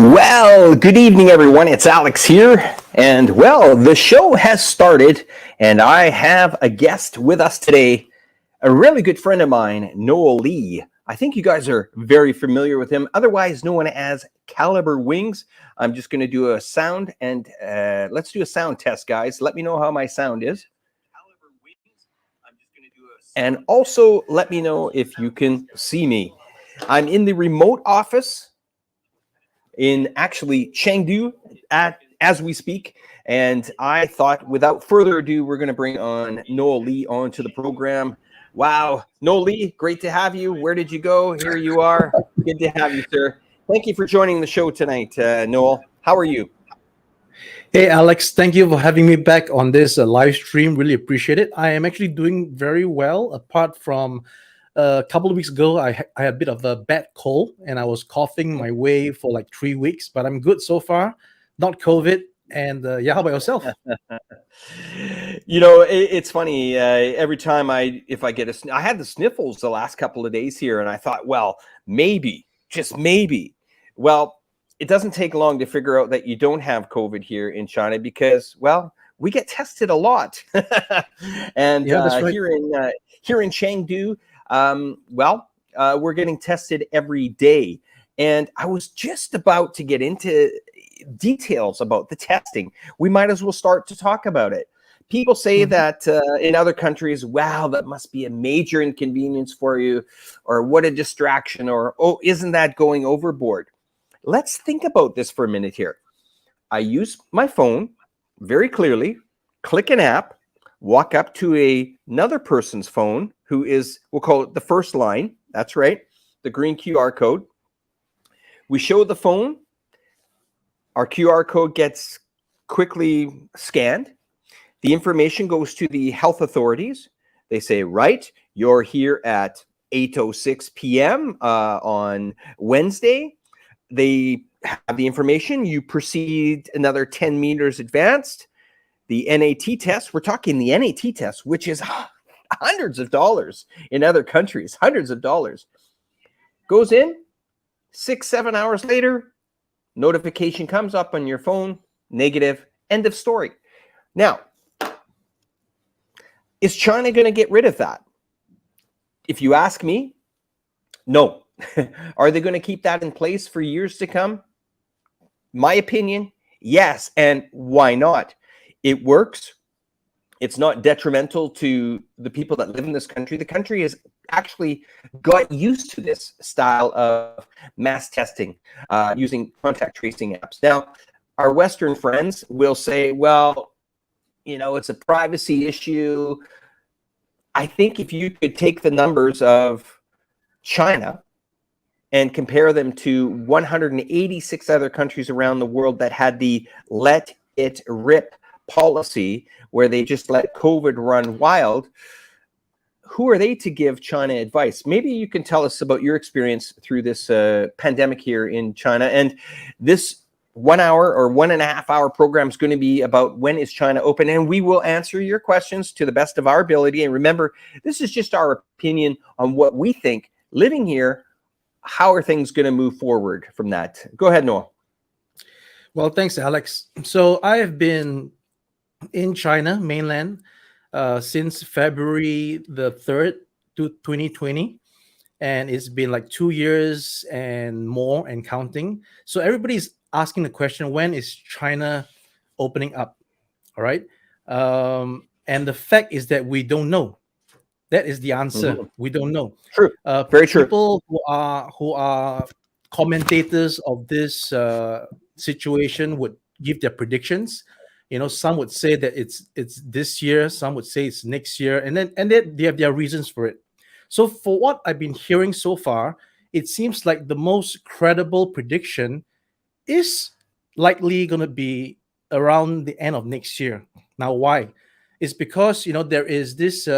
Well, good evening, everyone. It's Alex here. And well, the show has started, and I have a guest with us today, a really good friend of mine, Noel Lee. I think you guys are very familiar with him, otherwise known as Caliber Wings. I'm just going to do a sound, and let's do a sound test, guys. Let me know how my sound is. And also let me know if you can see me. I'm in the remote office in actually Chengdu as we speak. And I thought, without further ado, we're going to bring on Noel Lee onto the program. Wow, Noel Lee, great to have you. Where did you go? Here you are. Good to have you, sir. Thank you for joining the show tonight, Noel. How are you? Hey, Alex, thank you for having me back on this live stream. Really appreciate it. I am actually doing very well, apart from a couple of weeks ago, I had a bit of a bad cold and I was coughing my way for like 3 weeks, but I'm good so far. Not COVID. And yeah, how about yourself? You know, it's funny. Every time if I get I had the sniffles the last couple of days here, and I thought, well, maybe, just maybe. Well, it doesn't take long to figure out that you don't have COVID here in China because, well, we get tested a lot. And Yeah, that's right. Here in Chengdu, we're getting tested every day. And I was just about to get into details about the testing. We might as well start to talk about it. People say that in other countries, wow, that must be a major inconvenience for you, or what a distraction, or, oh, isn't that going overboard? Let's think about this for a minute here. I use my phone very clearly, click an app, walk up to another person's phone who is, we'll call it the first line. That's right, the green QR code. We show the phone. Our QR code gets quickly scanned. The information goes to the health authorities. They say, right, you're here at 8:06 p.m. On Wednesday. They have the information. You proceed another 10 meters advanced. The NAT test, we're talking the NAT test, which is hundreds of dollars in other countries, hundreds of dollars. Goes in, 6-7 hours later, notification comes up on your phone, negative, end of story. Now, is China going to get rid of that? If you ask me, no. Are they going to keep that in place for years to come? My opinion, yes. And why not? It works. It's not detrimental to the people that live in this country. The country has actually got used to this style of mass testing using contact tracing apps. Now, our Western friends will say, well, you know, it's a privacy issue. I think if you could take the numbers of China and compare them to 186 other countries around the world that had the let it rip policy, where they just let COVID run wild, who are they to give China advice? Maybe you can tell us about your experience through this pandemic here in China. And this 1 hour or 1.5 hour program is going to be about when is China open, and we will answer your questions to the best of our ability. And remember, this is just our opinion on what we think living here. How are things going to move forward from that? Go ahead, Noel. Well, thanks, Alex. So I have been in China mainland since February the 3rd, 2020. And it's been like 2 years and more and counting. So everybody's asking the question, when is China opening up? All right. And the fact is that we don't know. That is the answer. We don't know. True. Very true. People who are commentators of this situation would give their predictions. You know, some would say that it's this year, some would say it's next year, and then they have their reasons for it. So for what I've been hearing so far, it seems like the most credible prediction is likely going to be around the end of next year. Now, why? It's because, you know, there is this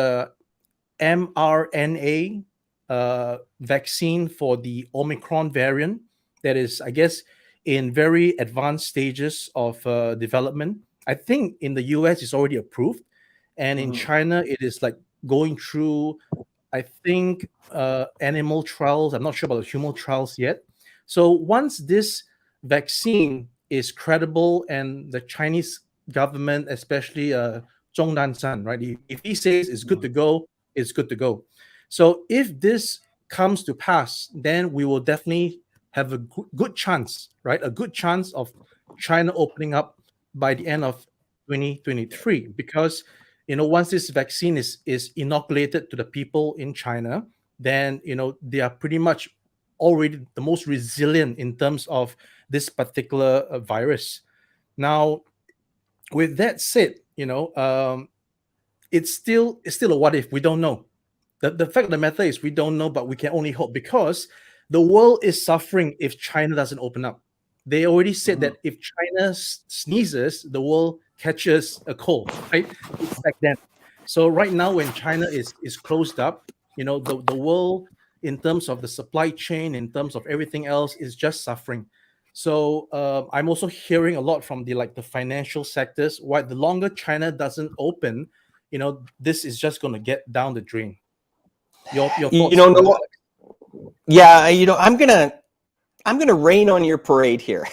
mRNA vaccine for the Omicron variant that is, I guess, in very advanced stages of development. I think in the US it's already approved, and in China it is like going through, I think, animal trials. I'm not sure about the human trials yet. So once this vaccine is credible and the Chinese government, especially Zhong Nansan, right? If he says it's good to go, it's good to go. So if this comes to pass, then we will definitely have a good chance, right? A good chance of China opening up by the end of 2023, because once this vaccine is inoculated to the people in China, then they are pretty much already the most resilient in terms of this particular virus. Now, with that said, it's still a what if. We don't know. The fact of the matter is we don't know, but we can only hope, because the world is suffering if China doesn't open up. They already said that if China sneezes, the world catches a cold, right? It's like that. So right now, when China is closed up, the world, in terms of the supply chain, in terms of everything else, is just suffering. So I'm also hearing a lot from the financial sectors. Why the longer China doesn't open, this is just going to get down the drain. Your thoughts? No, yeah, I'm gonna rain on your parade here.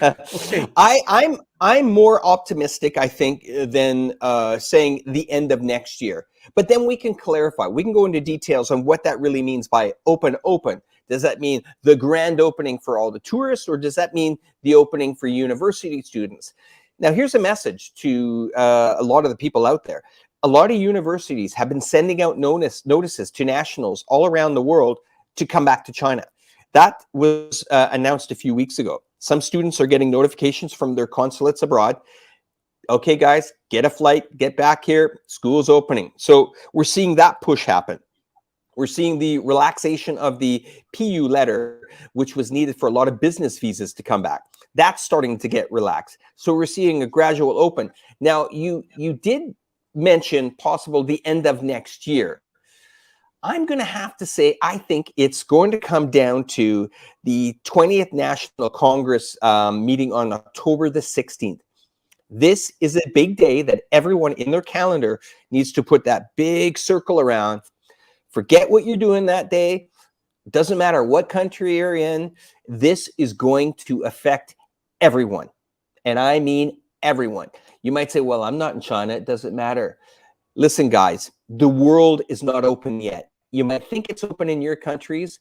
Okay. I'm more optimistic, I think, than saying the end of next year. But then we can clarify. We can go into details on what that really means by open. Does that mean the grand opening for all the tourists, or does that mean the opening for university students? Now, here's a message to a lot of the people out there. A lot of universities have been sending out notices to nationals all around the world to come back to China. That was announced a few weeks ago. Some students are getting notifications from their consulates abroad. Okay, guys, get a flight, get back here, school's opening. So we're seeing that push happen. We're seeing the relaxation of the PU letter, which was needed for a lot of business visas to come back. That's starting to get relaxed. So we're seeing a gradual open. Now, you did mention possible the end of next year. I'm going to have to say, I think it's going to come down to the 20th National Congress meeting on October the 16th. This is a big day that everyone in their calendar needs to put that big circle around. Forget what you're doing that day. Doesn't matter what country you're in. This is going to affect everyone. And I mean everyone. You might say, well, I'm not in China. It doesn't matter. Listen, guys, the world is not open yet. You might think it's open in your countries,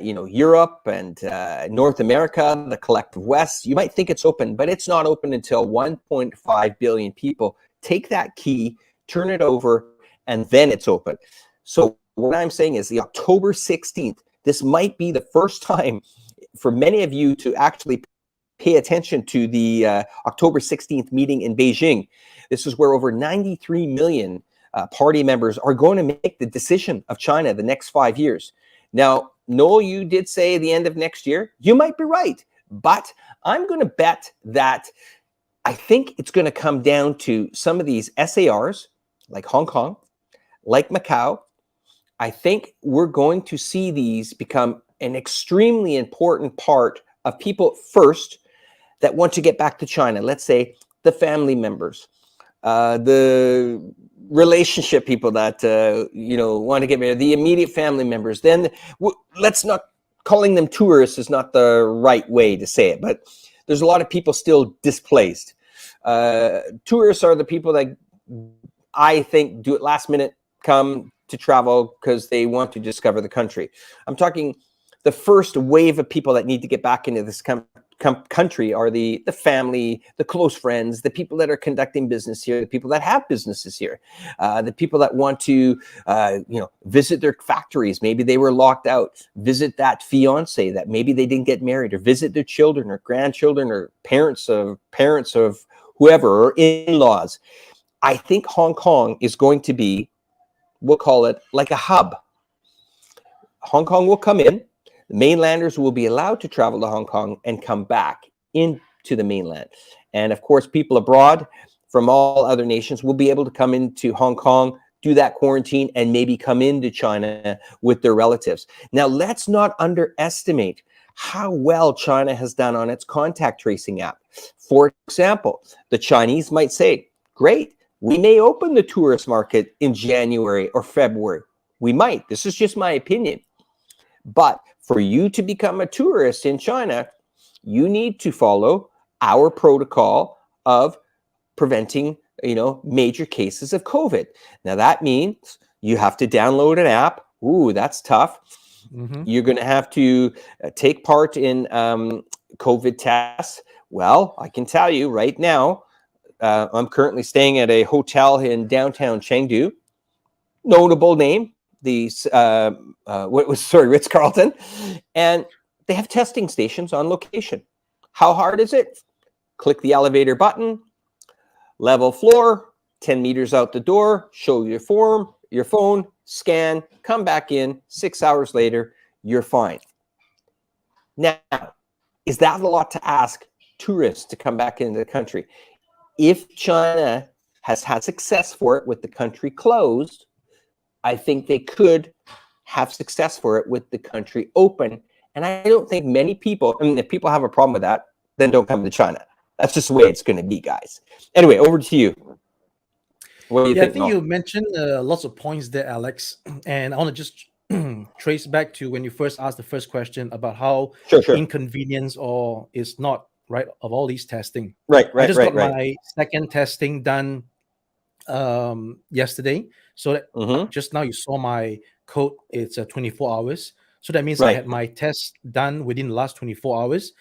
Europe and North America, the collective West. You might think it's open, but it's not open until 1.5 billion people take that key, turn it over, and then it's open. So what I'm saying is the October 16th, this might be the first time for many of you to actually pay attention to the October 16th meeting in Beijing. This is where over 93 million party members are going to make the decision of China the next 5 years. Now, Noel, you did say the end of next year. You might be right, but I'm going to bet that I think it's going to come down to some of these SARs, like Hong Kong, like Macau. I think we're going to see these become an extremely important part of people first that want to get back to China. Let's say the family members, the relationship people that want to get married, the immediate family members. Then let's not, calling them tourists is not the right way to say it, but there's a lot of people still displaced. Tourists are the people that I think do it last minute, come to travel because they want to discover the country. I'm talking the first wave of people that need to get back into this country are the family, the close friends, the people that are conducting business here, the people that have businesses here, the people that want to, visit their factories. Maybe they were locked out. Visit that fiance that maybe they didn't get married, or visit their children or grandchildren or parents of whoever, or in-laws. I think Hong Kong is going to be, we'll call it like a hub. Hong Kong will come in. The mainlanders will be allowed to travel to Hong Kong and come back into the mainland. And of course, people abroad from all other nations will be able to come into Hong Kong, do that quarantine, and maybe come into China with their relatives. Now, let's not underestimate how well China has done on its contact tracing app. For example, the Chinese might say, great, we may open the tourist market in January or February. We might. This is just my opinion. But for you to become a tourist in China, you need to follow our protocol of preventing, major cases of COVID. Now that means you have to download an app. Ooh, that's tough. Mm-hmm. You're going to have to take part in COVID tests. Well, I can tell you right now, I'm currently staying at a hotel in downtown Chengdu. Notable name, the Ritz-Carlton, and they have testing stations on location. How hard is it? Click the elevator button, level floor, 10 meters out the door, show your phone, scan, come back in, 6 hours later, you're fine. Now, is that a lot to ask tourists to come back into the country? If China has had success for it with the country closed, I think they could have success for it with the country open. And I don't think many people, if people have a problem with that, then don't come to China. That's just the way it's going to be, guys. Anyway, over to you. What do you think? I think you mentioned lots of points there, Alex. And I want to just trace back to when you first asked the first question about how inconvenience or is not, right, of all these testing. Right. I just got my second testing done yesterday. So that just now you saw my code, it's 24 hours. So that means I had my test done within the last 24 hours.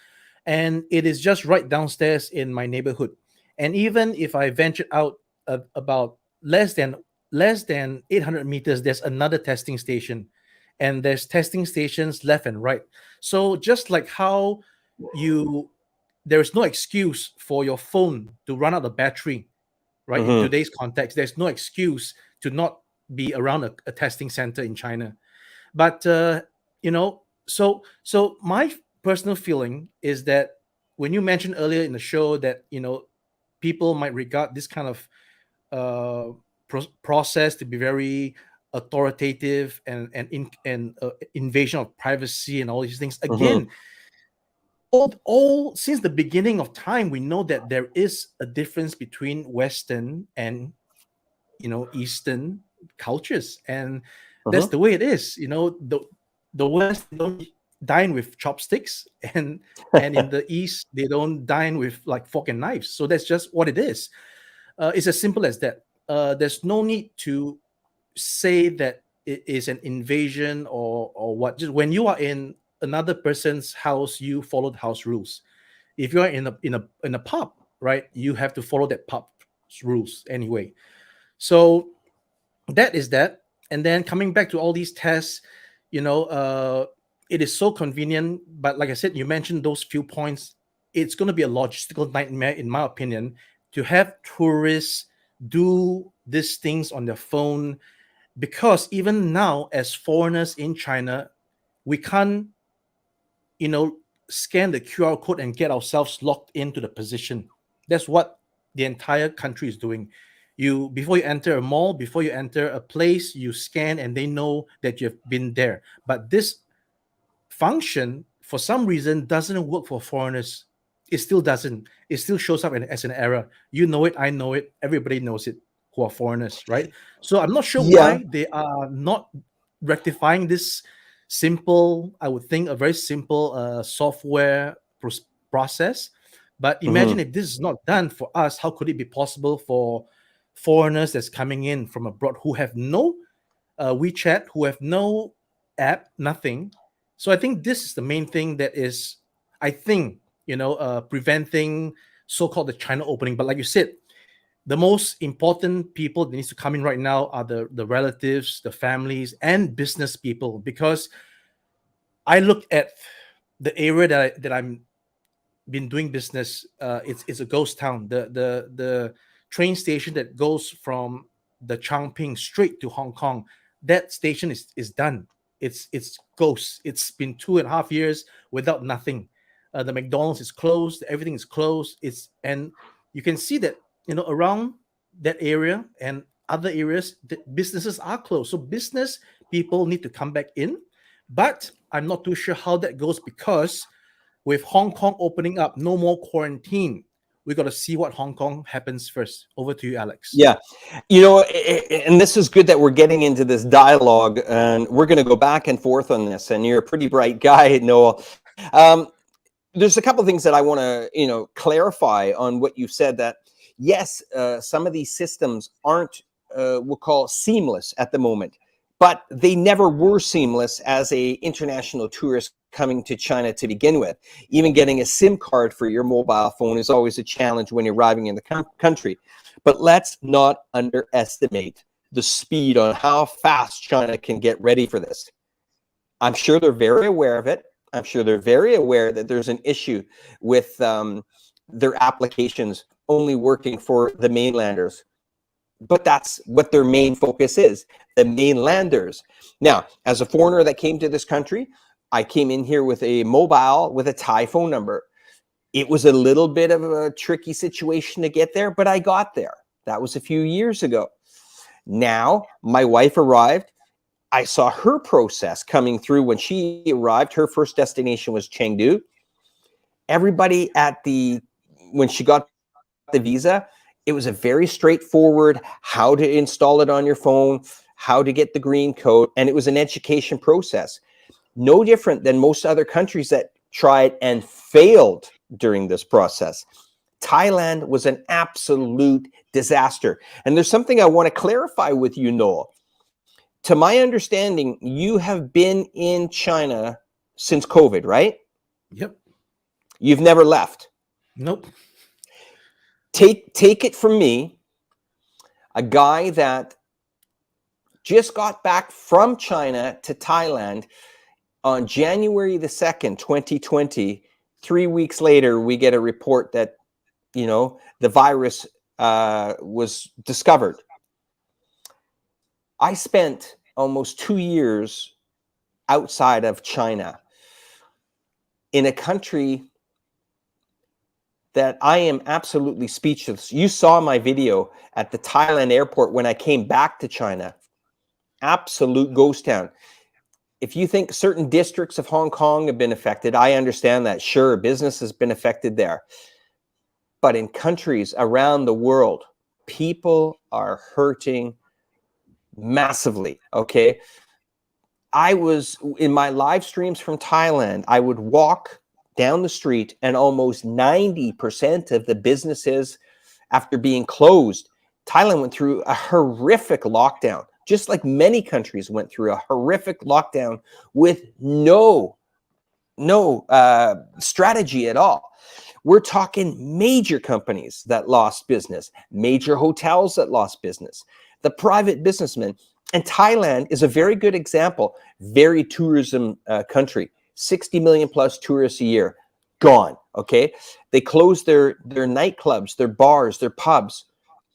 And it is just right downstairs in my neighborhood. And even if I ventured out about less than 800 meters, there's another testing station. And there's testing stations left and right. So just like how there is no excuse for your phone to run out of battery, right? In today's context, there's no excuse to not be around a testing center in China. But, so my personal feeling is that when you mentioned earlier in the show that, people might regard this kind of process to be very authoritative and invasion of privacy and all these things. Again, all since the beginning of time, we know that there is a difference between Western and Eastern cultures, and that's the way it is. The West don't dine with chopsticks, and in the East they don't dine with like fork and knives. So that's just what it is. It's as simple as that. There's no need to say that it is an invasion or what. Just when you are in another person's house, you follow the house rules. If you're in a pub, right, you have to follow that pub's rules anyway. So that is that. And then coming back to all these tests, it is so convenient. But like I said, you mentioned those few points. It's going to be a logistical nightmare, in my opinion, to have tourists do these things on their phone, because even now, as foreigners in China, we can't, scan the QR code and get ourselves locked into the position. That's what the entire country is doing. Before you enter a mall, before you enter a place, you scan and they know that you've been there. But this function, for some reason, doesn't work for foreigners. It still doesn't. It still shows up as an error. You know it, I know it, everybody knows it who are foreigners, right? So I'm not sure why they are not rectifying this simple, I would think, a very simple software process. But imagine if this is not done for us, how could it be possible for foreigners that's coming in from abroad who have no WeChat, who have no app, nothing? So I think this is the main thing that is, I think, preventing so-called the China opening. But like you said, the most important people that needs to come in right now are the relatives, the families, and business people. Because I look at the area that I'm been doing business. It's a ghost town. The train station that goes from the Chongqing straight to Hong Kong, that station is done. It's ghost. It's been 2.5 years without nothing. The McDonald's is closed. Everything is closed. And you can see that around that area and other areas, the businesses are closed. So business people need to come back in, but I'm not too sure how that goes, because with Hong Kong opening up, no more quarantine. We got to see what Hong Kong happens first. Over to you, Alex. Yeah, and this is good that we're getting into this dialogue, and we're going to go back and forth on this. And you're a pretty bright guy, Noel. there's a couple of things that I want to, clarify on what you said. That yes, some of these systems aren't, we'll call seamless at the moment, but they never were seamless as a international tourist coming to China to begin with. Even getting a SIM card for your mobile phone is always a challenge when you're arriving in the country. But let's not underestimate the speed on how fast China can get ready for this. I'm sure they're very aware of it. I'm sure they're very aware that there's an issue with their applications only working for the mainlanders. But that's what their main focus is, the mainlanders. Now, as a foreigner that came to this country, I came in here with a mobile with a Thai phone number. It was a little bit of a tricky situation to get there, but I got there. That was a few years ago. Now, my wife arrived. I saw her process coming through when she arrived. Her first destination was Chengdu. Everybody when she got the visa, it was a very straightforward how to install it on your phone, how to get the green code, and it was an education process. No different than most other countries that tried and failed during this process. Thailand was an absolute disaster. And there's something I want to clarify with you, Noel. To my understanding, you have been in China since COVID, right? Yep. You've never left. Nope. Take it from me, a guy that just got back from China to Thailand on January the 2nd, 2020. 3 weeks later, we get a report that, the virus was discovered. I spent almost 2 years outside of China in a country that I am absolutely speechless. You saw my video at the Thailand airport when I came back to China. Absolute ghost town. If you think certain districts of Hong Kong have been affected, I understand that. Sure, business has been affected there. But in countries around the world, people are hurting massively, okay? I was, in my live streams from Thailand, I would walk down the street and almost 90% of the businesses, after being closed, Thailand went through a horrific lockdown, just like many countries went through a horrific lockdown with no strategy at all. We're talking major companies that lost business, major hotels that lost business, the private businessmen. And Thailand is a very good example, very tourism country, 60 million plus tourists a year, gone, okay? They closed their nightclubs, their bars, their pubs.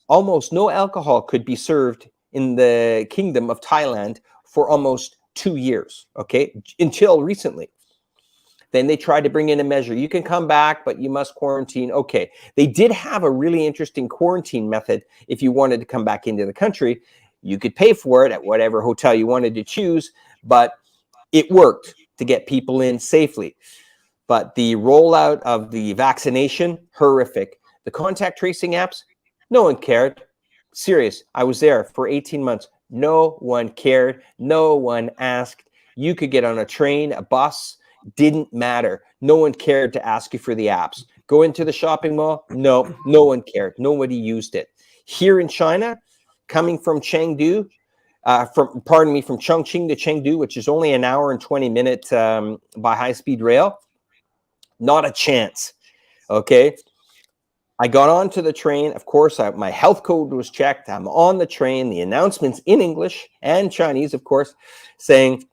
Almost no alcohol could be served in the kingdom of Thailand for almost 2 years, okay? Until recently. Then they tried to bring in a measure. You can come back, but you must quarantine. Okay. They did have a really interesting quarantine method. If you wanted to come back into the country, you could pay for it at whatever hotel you wanted to choose, but it worked to get people in safely. But the rollout of the vaccination, horrific. The contact tracing apps, no one cared. Serious. I was there for 18 months. No one cared. No one asked. You could get on a train, a bus, didn't matter. No one cared to ask you for the apps. Go into the shopping mall? No one cared. Nobody used it. Here in China, coming from Chengdu, from Chongqing to Chengdu, which is only an hour and 20 minutes by high-speed rail, not a chance. Okay. I got onto the train. Of course, my health code was checked. I'm on the train. The announcements in English and Chinese, of course, saying,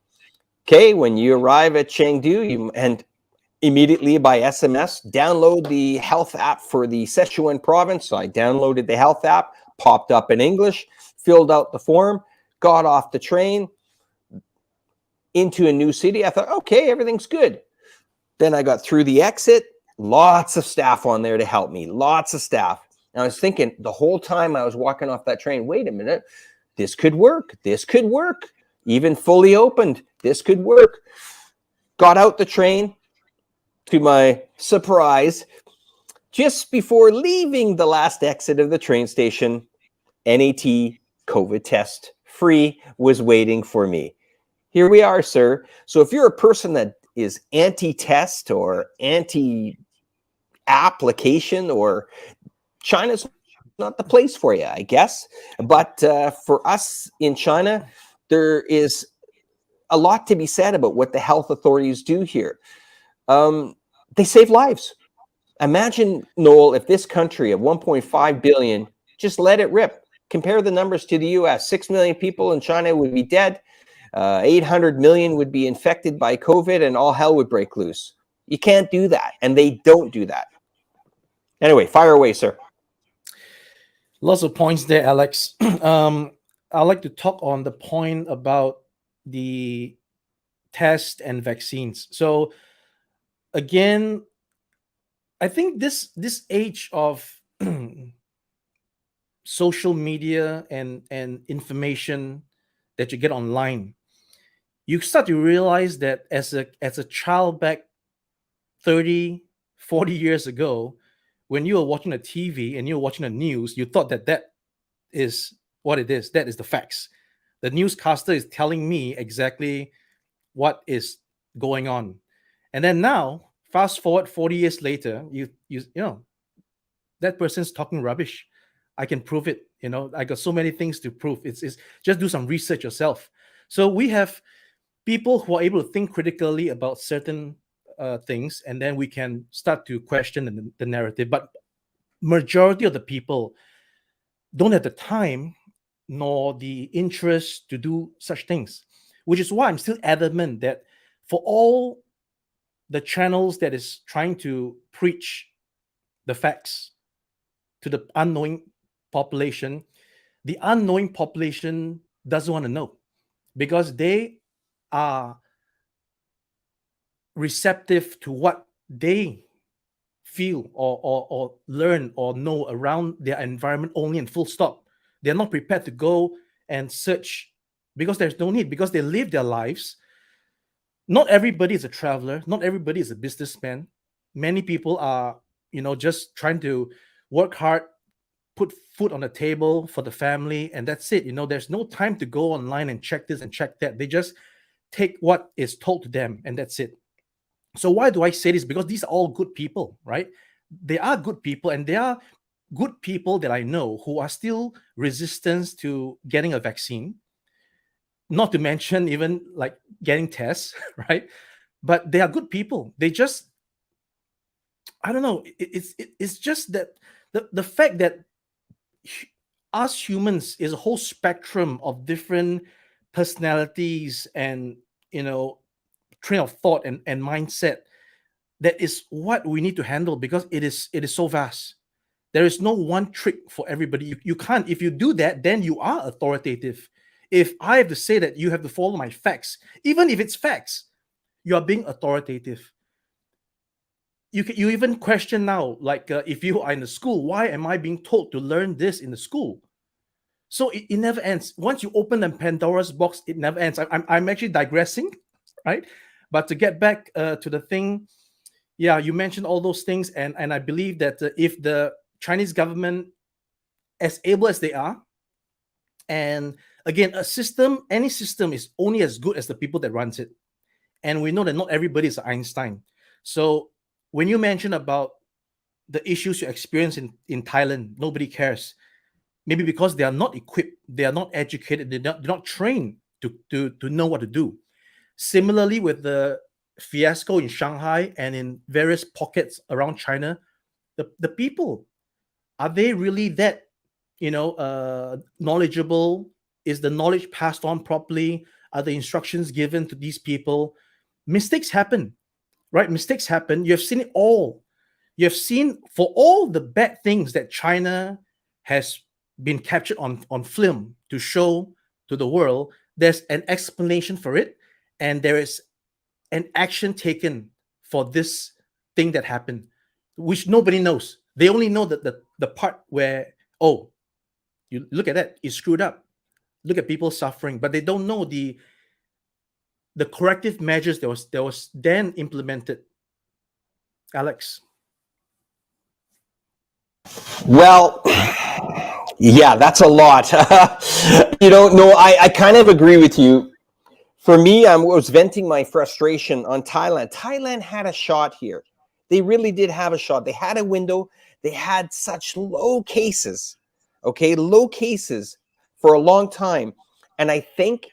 okay, when you arrive at Chengdu, and immediately by SMS, download the health app for the Sichuan province. So I downloaded the health app, popped up in English, filled out the form, got off the train into a new city. I thought, okay, everything's good. Then I got through the exit, lots of staff on there to help me, lots of staff. And I was thinking the whole time I was walking off that train, wait a minute, this could work. This could work. Even fully opened, this could work. Got out the train, to my surprise, just before leaving the last exit of the train station, NAT COVID test free was waiting for me. Here we are, sir. So if you're a person that is anti-test or anti-application, or China's not the place for you, I guess. But for us in China, there is a lot to be said about what the health authorities do here. They save lives. Imagine, Noel, if this country of 1.5 billion just let it rip. Compare the numbers to the US. 6 million people in China would be dead. 800 million would be infected by COVID, and all hell would break loose. You can't do that, and they don't do that. Anyway, fire away, sir. Lots of points there, Alex. I'd like to talk on the point about the test and vaccines. So again, I think this age of social media and information that you get online, you start to realize that as a child back 30, 40 years ago, when you were watching the TV and you were watching the news, you thought that is what it is. That is the facts. The newscaster is telling me exactly what is going on. And then now, fast forward 40 years later, you know, that person's talking rubbish. I can prove it. You know, I got so many things to prove. It's just do some research yourself. So we have people who are able to think critically about certain things, and then we can start to question the narrative. But majority of the people don't have the time nor the interest to do such things, which is why I'm still adamant that for all the channels that is trying to preach the facts to the unknowing population, the unknowing population doesn't want to know, because they are receptive to what they feel or learn or know around their environment only, and full stop. They're not prepared to go and search, because there's no need, because they live their lives. Not everybody is a traveler. Not everybody is a businessman. Many people are, you know, just trying to work hard, put food on the table for the family, and that's it. You know, there's no time to go online and check this and check that. They just take what is told to them, and that's it. So why do I say this? Because these are all good people, right? They are good people, and they are good people that I know who are still resistant to getting a vaccine. Not to mention even like getting tests, right? But they are good people. They just, I don't know. It's just that the fact that us humans is a whole spectrum of different personalities and, you know, train of thought and mindset. That is what we need to handle, because it is so vast. There is no one trick for everybody. You can't. If you do that, then you are authoritative. If I have to say that you have to follow my facts, even if it's facts, you are being authoritative. You even question now, like if you are in the school, why am I being told to learn this in the school? So it never ends. Once you open the Pandora's box, it never ends. I'm actually digressing, right? But to get back to the thing, yeah, you mentioned all those things, and I believe that if the Chinese government, as able as they are, and again, any system is only as good as the people that runs it, and we know that not everybody is Einstein. So when you mention about the issues you experience in Thailand, nobody cares. Maybe because they are not equipped, they are not educated, they're not trained to know what to do. Similarly, with the fiasco in Shanghai and in various pockets around China, the people, are they really that, you know, knowledgeable? Is the knowledge passed on properly? Are the instructions given to these people? Mistakes happen, right? Mistakes happen. You have seen it all. You have seen, for all the bad things that China has been captured on film to show to the world, there's an explanation for it, and there is an action taken for this thing that happened, which nobody knows. They only know that the part where, oh, you look at that, it's screwed up. Look at people suffering, but they don't know the corrective measures that was then implemented. Alex. Well, yeah, that's a lot. You know, no, I kind of agree with you. For me, I was venting my frustration on Thailand. Thailand had a shot here. They really did have a shot. They had a window. They had such low cases, okay, low cases for a long time. And I think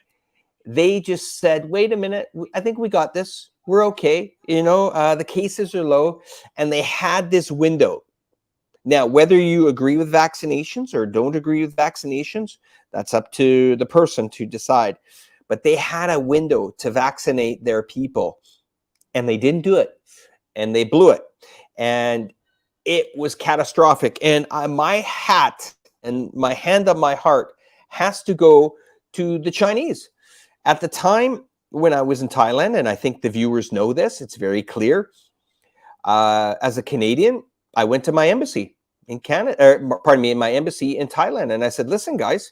they just said, wait a minute, I think we got this. We're okay. You know, the cases are low. And they had this window. Now, whether you agree with vaccinations or don't agree with vaccinations, that's up to the person to decide. But they had a window to vaccinate their people, and they didn't do it, and they blew it. And it was catastrophic. And my hat and my hand on my heart has to go to the Chinese. At the time when I was in Thailand, and I think the viewers know this, it's very clear. As a Canadian, I went to my embassy in Canada, pardon me, in my embassy in Thailand. And I said, listen, guys,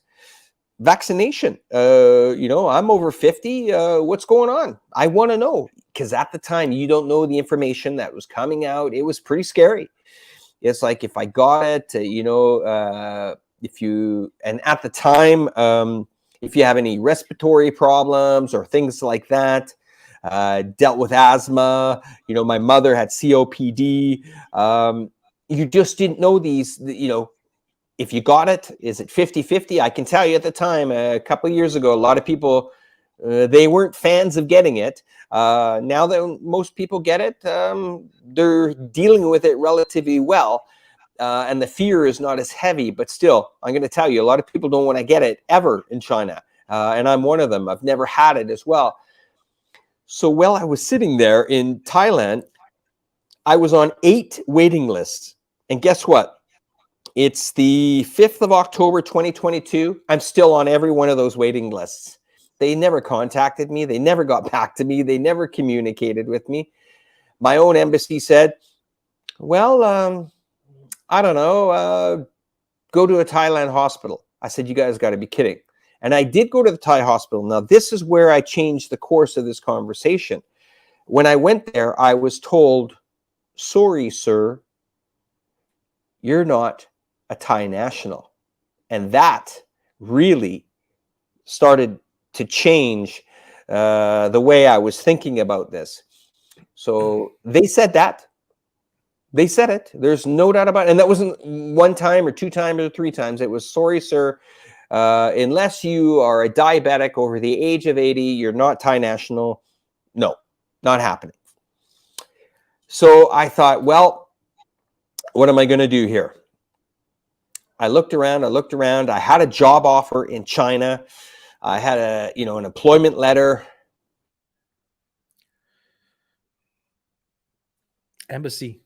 vaccination, you know, I'm over 50. What's going on? I want to know. Because at the time, you don't know the information that was coming out. It was pretty scary. It's like, if I got it, you know, and at the time, if you have any respiratory problems or things like that, dealt with asthma, you know, my mother had COPD, you just didn't know these, you know, if you got it, is it 50-50? I can tell you at the time, a couple of years ago, a lot of people, they weren't fans of getting it. Now that most people get it, they're dealing with it relatively well. And the fear is not as heavy, but still, I'm going to tell you, a lot of people don't want to get it ever in China. And I'm one of them. I've never had it as well. So while I was sitting there in Thailand, I was on 8 waiting lists. And guess what? It's the 5th of October, 2022. I'm still on every one of those waiting lists. They never contacted me. They never got back to me. They never communicated with me. My own embassy said, well, I don't know, go to a Thailand hospital. I said, you guys got to be kidding. And I did go to the Thai hospital. Now, this is where I changed the course of this conversation. When I went there, I was told, sorry, sir, you're not a Thai national. And that really started to change the way I was thinking about this. So they said that. They said it. There's no doubt about it. And that wasn't one time or 2 times or 3 times. It was, sorry, sir, unless you are a diabetic over the age of 80, you're not Thai national. No, not happening. So I thought, well, what am I going to do here? I looked around. I had a job offer in China. I had an employment letter. Embassy.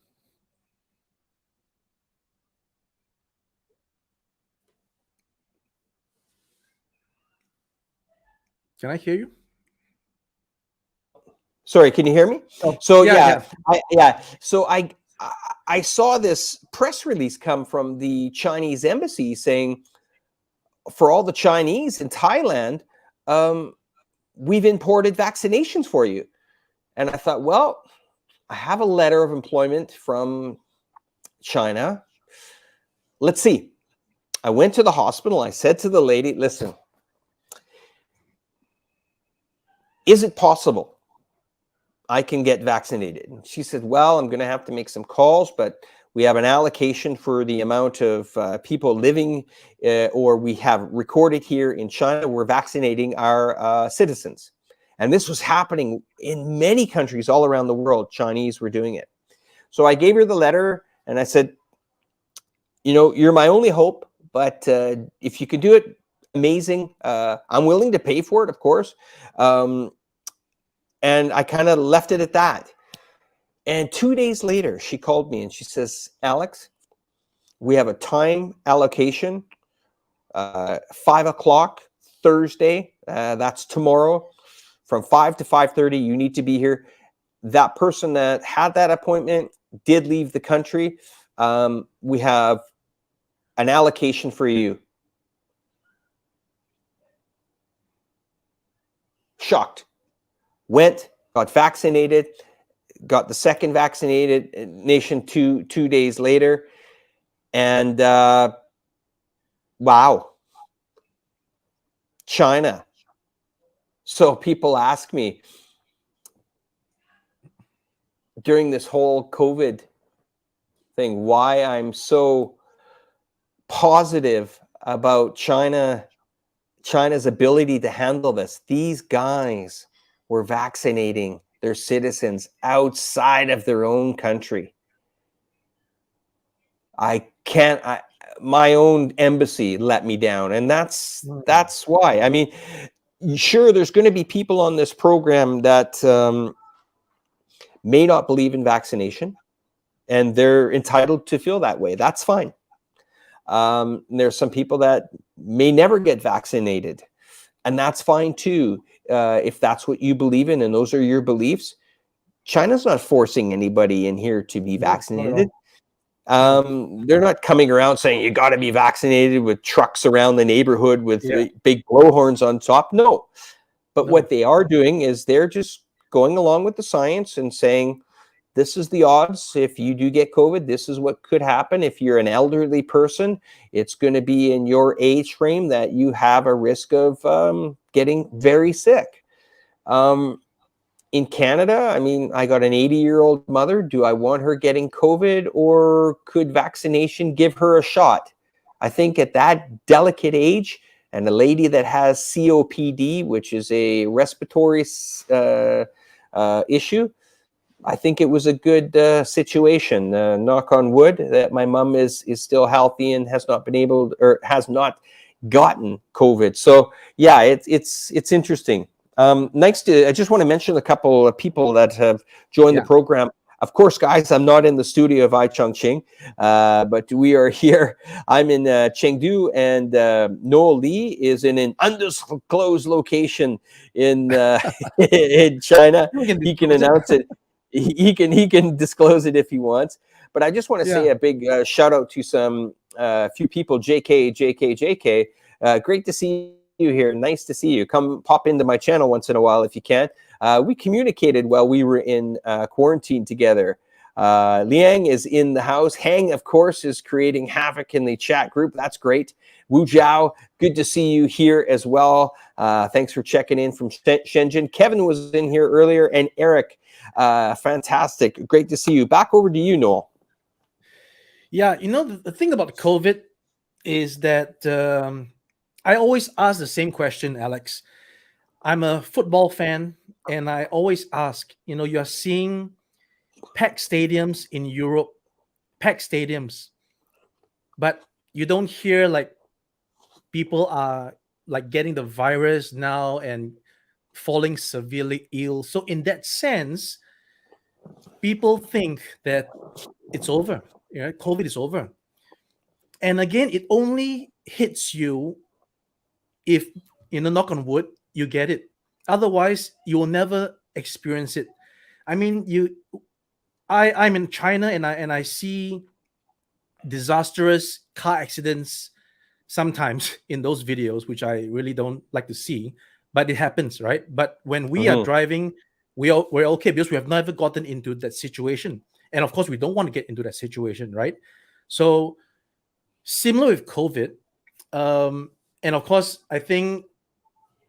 Can I hear you? Sorry, can you hear me? Oh, So yeah. So I saw this press release come from the Chinese embassy saying, for all the Chinese in Thailand, we've imported vaccinations for you. And I thought, well, I have a letter of employment from China. Let's see. I went to the hospital. I said to the lady, listen, is it possible I can get vaccinated? And she said, well, I'm going to have to make some calls, but we have an allocation for the amount of people living or we have recorded here in China. We're vaccinating our citizens. And this was happening in many countries all around the world. Chinese were doing it. So I gave her the letter and I said, you know, you're my only hope, but if you can do it, amazing. I'm willing to pay for it, of course. And I kind of left it at that. And 2 days later, she called me and she says, Alex, we have a time allocation, 5 o'clock Thursday. That's tomorrow. From 5 to 5:30, you need to be here. That person that had that appointment did leave the country. We have an allocation for you. Shocked. Went, got vaccinated, got the second vaccination two days later. And wow, China So people ask me during this whole COVID thing why I'm so positive about China's ability to handle this. These guys were vaccinating their citizens outside of their own country. My own embassy let me down, and that's why. I mean, sure, there's going to be people on this program that may not believe in vaccination, and they're entitled to feel that way. That's fine. There's some people that may never get vaccinated, and that's fine too. If that's what you believe in and those are your beliefs, China's not forcing anybody in here to be vaccinated. They're not coming around saying you got to be vaccinated with trucks around the neighborhood with big blowhorns on top. No. But what they are doing is they're just going along with the science and saying, this is the odds. If you do get COVID, this is what could happen. If you're an elderly person, it's going to be in your age frame that you have a risk of getting very sick. In Canada, I mean, I got an 80-year-old mother. Do I want her getting COVID, or could vaccination give her a shot? I think at that delicate age, and a lady that has COPD, which is a respiratory issue, I think it was a good situation. Knock on wood that my mom is still healthy and has not been able or has not gotten COVID. So yeah, it's interesting. I just want to mention a couple of people that have joined the program. Of course, guys, I'm not in the studio of iChongqing, but we are here. I'm in Chengdu, and Noel Lee is in an undisclosed location in in China. He can announce it. He can disclose it if he wants. But I just want to say a big shout out to some few people. JK. Great to see you here. Nice to see you. Come pop into my channel once in a while if you can. We communicated while we were in quarantine together. Liang is in the house. Hang, of course, is creating havoc in the chat group. That's great. Wu Jiao, good to see you here as well. Thanks for checking in from Shenzhen. Kevin was in here earlier, and Eric, fantastic. Great to see you. Back over to you, Noel. Yeah, you know, the thing about COVID is that I always ask the same question, Alex. I'm a football fan, and I always ask, you know, you're seeing packed stadiums in Europe, packed stadiums, but you don't hear like people are like getting the virus now and falling severely ill. So in that sense, people think that it's over. You know, COVID is over. And again, it only hits you if, you know, knock on wood, you get it. Otherwise, you will never experience it. I mean, I'm in China, and I see disastrous car accidents sometimes in those videos, which I really don't like to see, but it happens, right? But when we are driving, we're okay because we have never gotten into that situation. And of course, we don't want to get into that situation, right? So similar with COVID, and of course, I think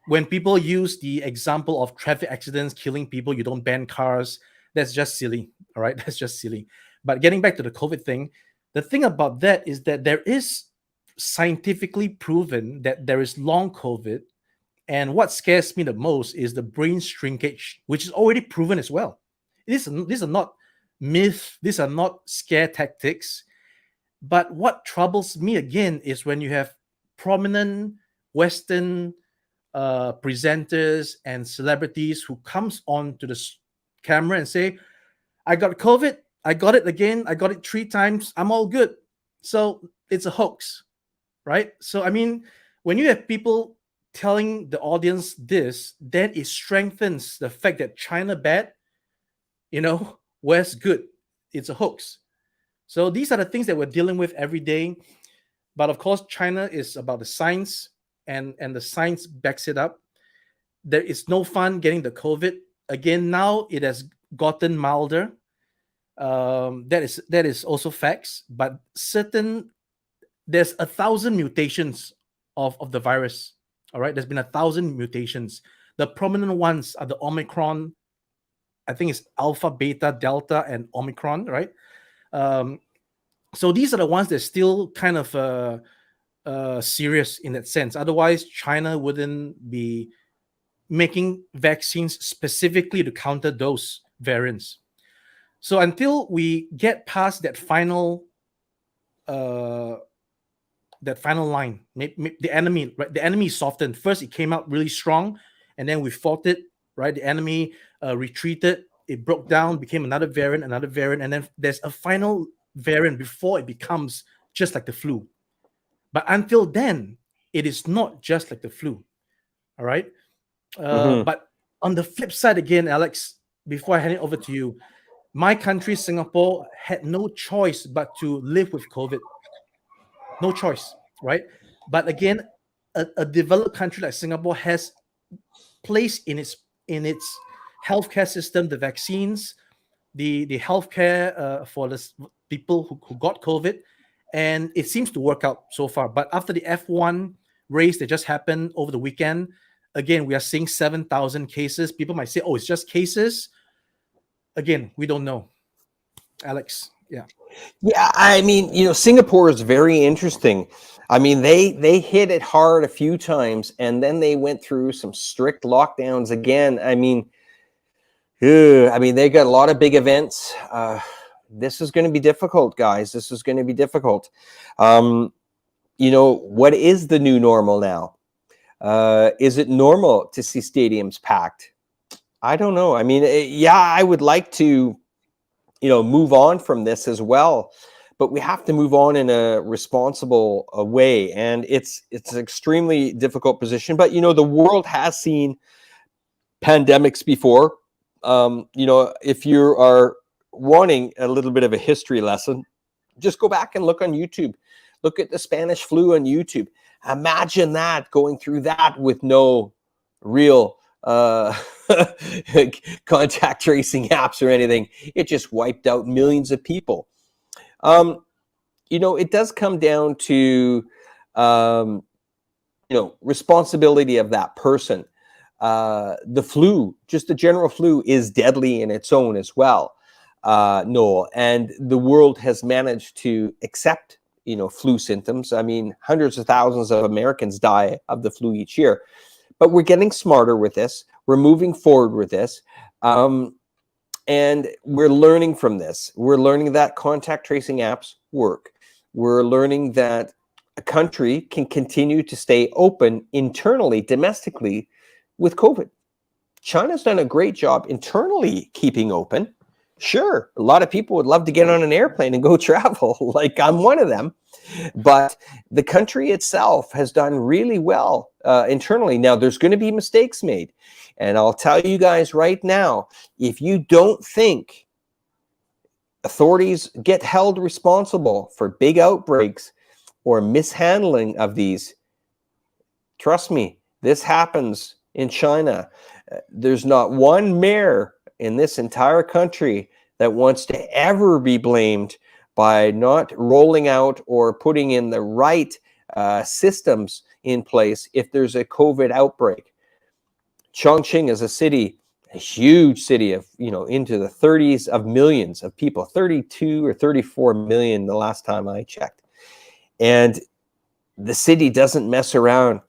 when people use the example of traffic accidents killing people, you don't ban cars. That's just silly. All right. That's just silly. But getting back to the COVID thing, the thing about that is that there is scientifically proven that there is long COVID. And what scares me the most is the brain shrinkage, which is already proven as well. These are not myths. These are not scare tactics. But what troubles me again is when you have prominent Western presenters and celebrities who comes on to the camera and say, I got COVID, I got it again, I got it 3 times, I'm all good. So it's a hoax, right? So I mean, when you have people telling the audience this, then it strengthens the fact that China bad, you know, West good. It's a hoax. So these are the things that we're dealing with every day. But of course, China is about the science, and the science backs it up. There is no fun getting the COVID. Again, now it has gotten milder. That is also facts. But there's 1,000 mutations of the virus. All right, there's been 1,000 mutations. The prominent ones are the Omicron. I think it's Alpha, Beta, Delta, and Omicron, right? So these are the ones that still kind of serious in that sense. Otherwise, China wouldn't be making vaccines specifically to counter those variants. So until we get past that final line, the enemy, right? The enemy softened. First, it came out really strong, and then we fought it, right? The enemy retreated. It broke down, became another variant, and then there's a final variant before it becomes just like the flu. But until then, it is not just like the flu. All right. But on the flip side again, Alex, before I hand it over to you, my country, Singapore, had no choice but to live with COVID. No choice, right? But again, a developed country like Singapore has placed in its healthcare system the vaccines, the healthcare for the people who got COVID, and it seems to work out so far. But after the F1 race that just happened over the weekend, again, we are seeing 7,000 cases. People might say, oh, it's just cases. Again, we don't know. Alex, yeah. Yeah, I mean, Singapore is very interesting. I mean, they hit it hard a few times, and then they went through some strict lockdowns again. I mean, they got a lot of big events. This is going to be difficult, guys. This is going to be difficult. What is the new normal now? Is it normal to see stadiums packed? I don't know. I mean, I would like to, move on from this as well, but we have to move on in a responsible way. And it's an extremely difficult position, but, the world has seen pandemics before. If you are wanting a little bit of a history lesson, just go back and look on YouTube. Look at the Spanish flu on YouTube. Imagine that, going through that with no real contact tracing apps or anything. It just wiped out millions of people. It does come down to, responsibility of that person. The flu, just the general flu, is deadly in its own as well, Noel. And the world has managed to accept, flu symptoms. I mean, hundreds of thousands of Americans die of the flu each year. But we're getting smarter with this. We're moving forward with this. And we're learning from this. We're learning that contact tracing apps work. We're learning that a country can continue to stay open internally, domestically, with COVID. China's done a great job internally keeping open. Sure, a lot of people would love to get on an airplane and go travel, like I'm one of them. But the country itself has done really well internally. Now, there's going to be mistakes made. And I'll tell you guys right now, if you don't think authorities get held responsible for big outbreaks or mishandling of these, trust me, this happens in China. There's not one mayor in this entire country that wants to ever be blamed by not rolling out or putting in the right systems in place if there's a COVID outbreak. Chongqing is a city, a huge city of, into the 30s of millions of people, 32 or 34 million the last time I checked. And the city doesn't mess around.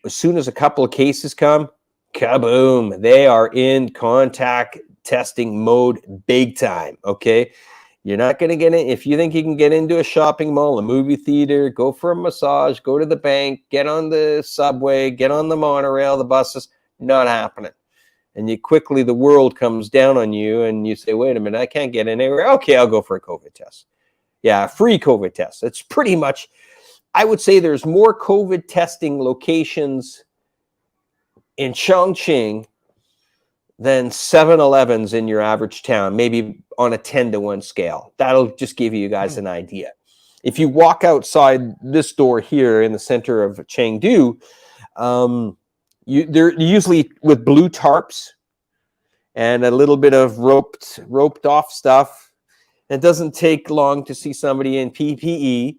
As soon as a couple of cases come, kaboom, they are in contact testing mode big time, okay? You're not going to get in. If you think you can get into a shopping mall, a movie theater, go for a massage, go to the bank, get on the subway, get on the monorail, the buses, not happening. And the world comes down on you and you say, wait a minute, I can't get in anywhere. Okay, I'll go for a COVID test. Yeah, free COVID test. It's pretty much, I would say there's more COVID testing locations in Chongqing than 7-Elevens in your average town, maybe on a 10-to-1 scale. That'll just give you guys an idea. If you walk outside this door here in the center of Chengdu, they're usually with blue tarps and a little bit of roped off stuff. It doesn't take long to see somebody in PPE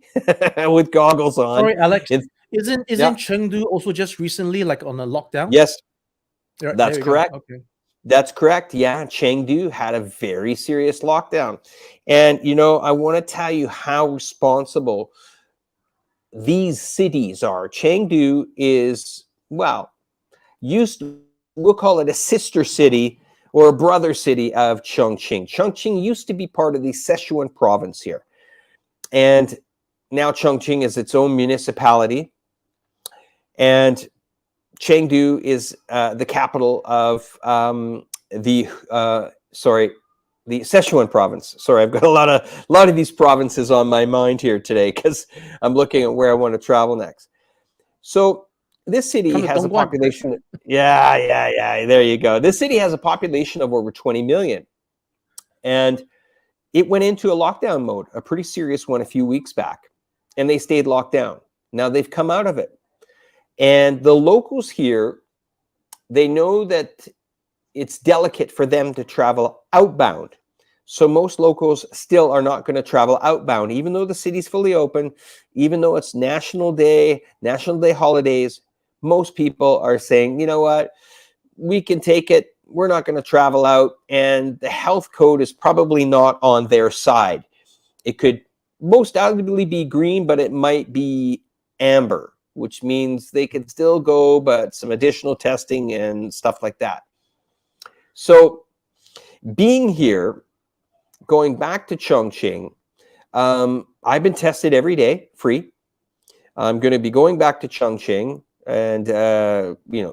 with goggles on. Sorry, Alex. Isn't Chengdu also just recently like on a lockdown? Yes. That's There you go. correct. Okay. That's correct. Yeah, Chengdu had a very serious lockdown. And, I want to tell you how responsible these cities are. Chengdu is, well, we'll call it a sister city or a brother city of Chongqing. Chongqing used to be part of the Sichuan province here. And now Chongqing is its own municipality. And Chengdu is the capital of the Sichuan province. Sorry, I've got a lot of these provinces on my mind here today because I'm looking at where I want to travel next. So this city Come to has a Dongguan. population. Yeah. There you go. This city has a population of over 20 million, and it went into a lockdown mode, a pretty serious one, a few weeks back, and they stayed locked down. Now they've come out of it. And the locals here, they know that it's delicate for them to travel outbound. So most locals still are not going to travel outbound, even though the city's fully open, even though it's National Day holidays. Most people are saying, you know what, we can take it. We're not going to travel out. And the health code is probably not on their side. It could most arguably be green, but it might be amber, which means they could still go, but some additional testing and stuff like that. So being here, going back to Chongqing, I've been tested every day, free. I'm going to be going back to Chongqing and,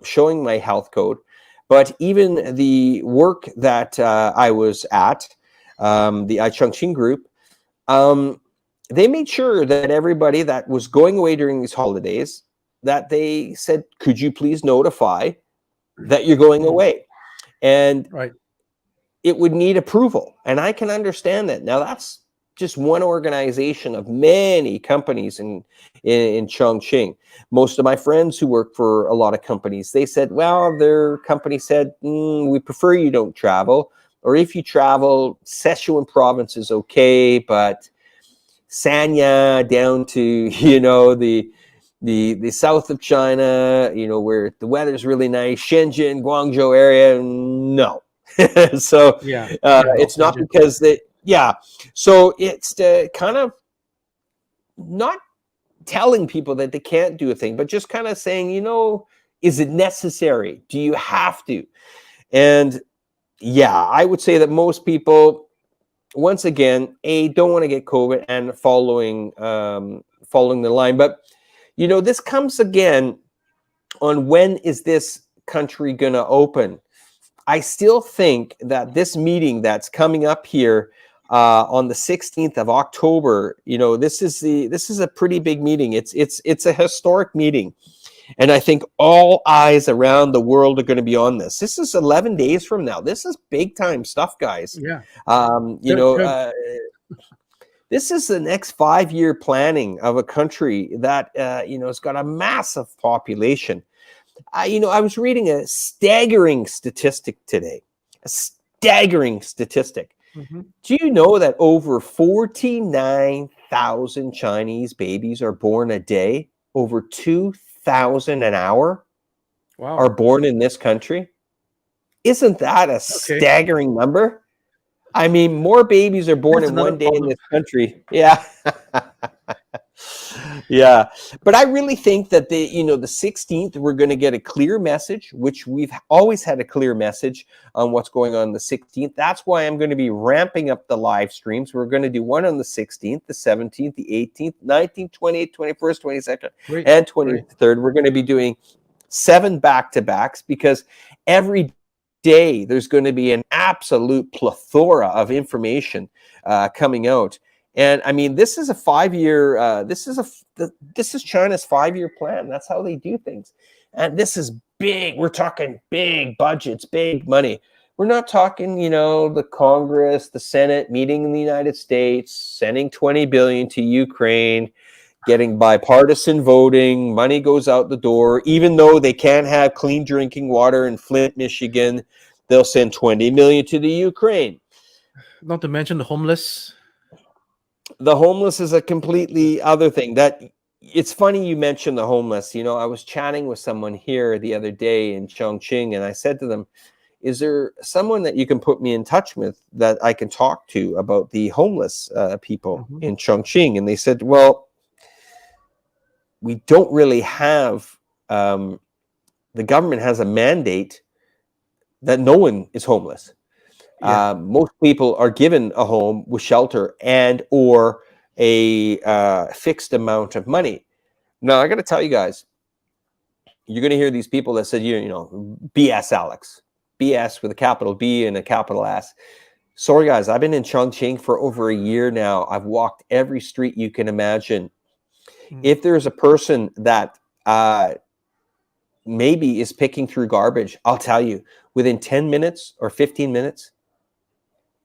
showing my health code. But even the work that I was at, the iChongqing group, they made sure that everybody that was going away during these holidays, that they said, could you please notify that you're going away? And Right. it would need approval. And I can understand that. Now, that's just one organization of many companies in Chongqing. Most of my friends who work for a lot of companies, they said, well, their company said, we prefer you don't travel. Or if you travel, Sichuan province is okay, but Sanya down to, the south of China, where the weather's really nice, Shenzhen, Guangzhou area, no. So it's not because so it's kind of not telling people that they can't do a thing, but just kind of saying, is it necessary? Do you have to? And I would say that most people, once again, don't want to get COVID and following the line. But, this comes again on when is this country going to open? I still think that this meeting that's coming up here on the 16th of October, this is a pretty big meeting. It's a historic meeting. And I think all eyes around the world are going to be on this. This is 11 days from now. This is big time stuff, guys. Yeah. This is the next 5-year planning of a country that, has got a massive population. I was reading a staggering statistic today. A staggering statistic. Mm-hmm. Do you know that over 49,000 Chinese babies are born a day? Over 2,000 an hour are born in this country? Isn't that a staggering number? I mean, more babies are born in one day in this country. Yeah. Yeah. But I really think that the 16th, we're going to get a clear message, which we've always had a clear message on what's going on the 16th. That's why I'm going to be ramping up the live streams. We're going to do one on the 16th, the 17th, the 18th, 19th, 28th, 21st, 22nd, and 23rd. We're going to be doing 7 back-to-backs because every day there's going to be an absolute plethora of information coming out. And I mean, this is a 5-year. This is China's 5-year plan. That's how they do things. And this is big. We're talking big budgets, big money. We're not talking, the Congress, the Senate meeting in the United States, sending $20 billion to Ukraine, getting bipartisan voting. Money goes out the door. Even though they can't have clean drinking water in Flint, Michigan, they'll send $20 million to the Ukraine. Not to mention the homeless. The homeless is a completely other thing. That It's funny you mentioned the homeless. You know, I was chatting with someone here the other day in Chongqing, and I said to them, is there someone that you can put me in touch with that I can talk to about the homeless people Mhm. in Chongqing? And they said, well, we don't really have, the government has a mandate that no one is homeless. Yeah. Most people are given a home with shelter and or a fixed amount of money. Now, I got to tell you guys, you're going to hear these people that said, you know, BS, Alex. BS with a capital B and a capital S. Sorry, guys, I've been in Chongqing for over a year now. I've walked every street you can imagine. Mm. If there's a person that maybe is picking through garbage, I'll tell you, within 10 minutes or 15 minutes,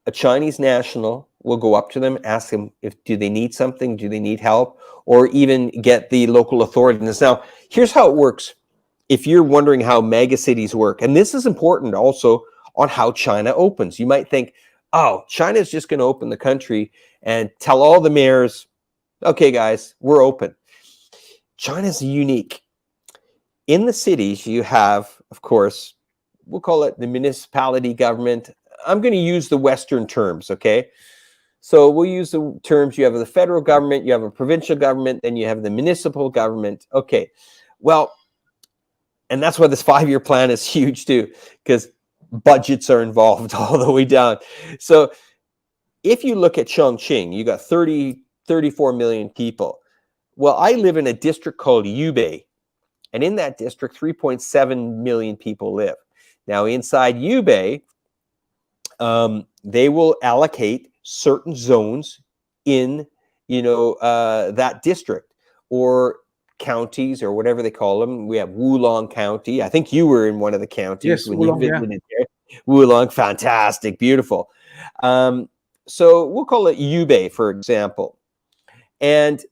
a Chinese national will go up to them, ask them if do they need something, do they need help, or even get the local authorities. Now, here's how it works. If you're wondering how mega cities work, and this is important also on how China opens. You might think, oh, China is just going to open the country and tell all the mayors, okay, guys, we're open. China's unique. In the cities, you have, of course, we'll call it the municipality government. I'm going to use the Western terms, okay? So we'll use the terms, you have the federal government, you have a provincial government, then you have the municipal government. Okay, well, and that's why this 5-year plan is huge too, because budgets are involved all the way down. So if you look at Chongqing, you got 34 million people. Well, I live in a district called Yubei, and in that district, 3.7 million people live. Now, inside Yubei, they will allocate certain zones in, that district or counties or whatever they call them. We have Wulong County. I think you were in one of the counties Yes, when you Oolong, yeah. visited there. Wulong, fantastic, beautiful. So we'll call it Yubei, for example. And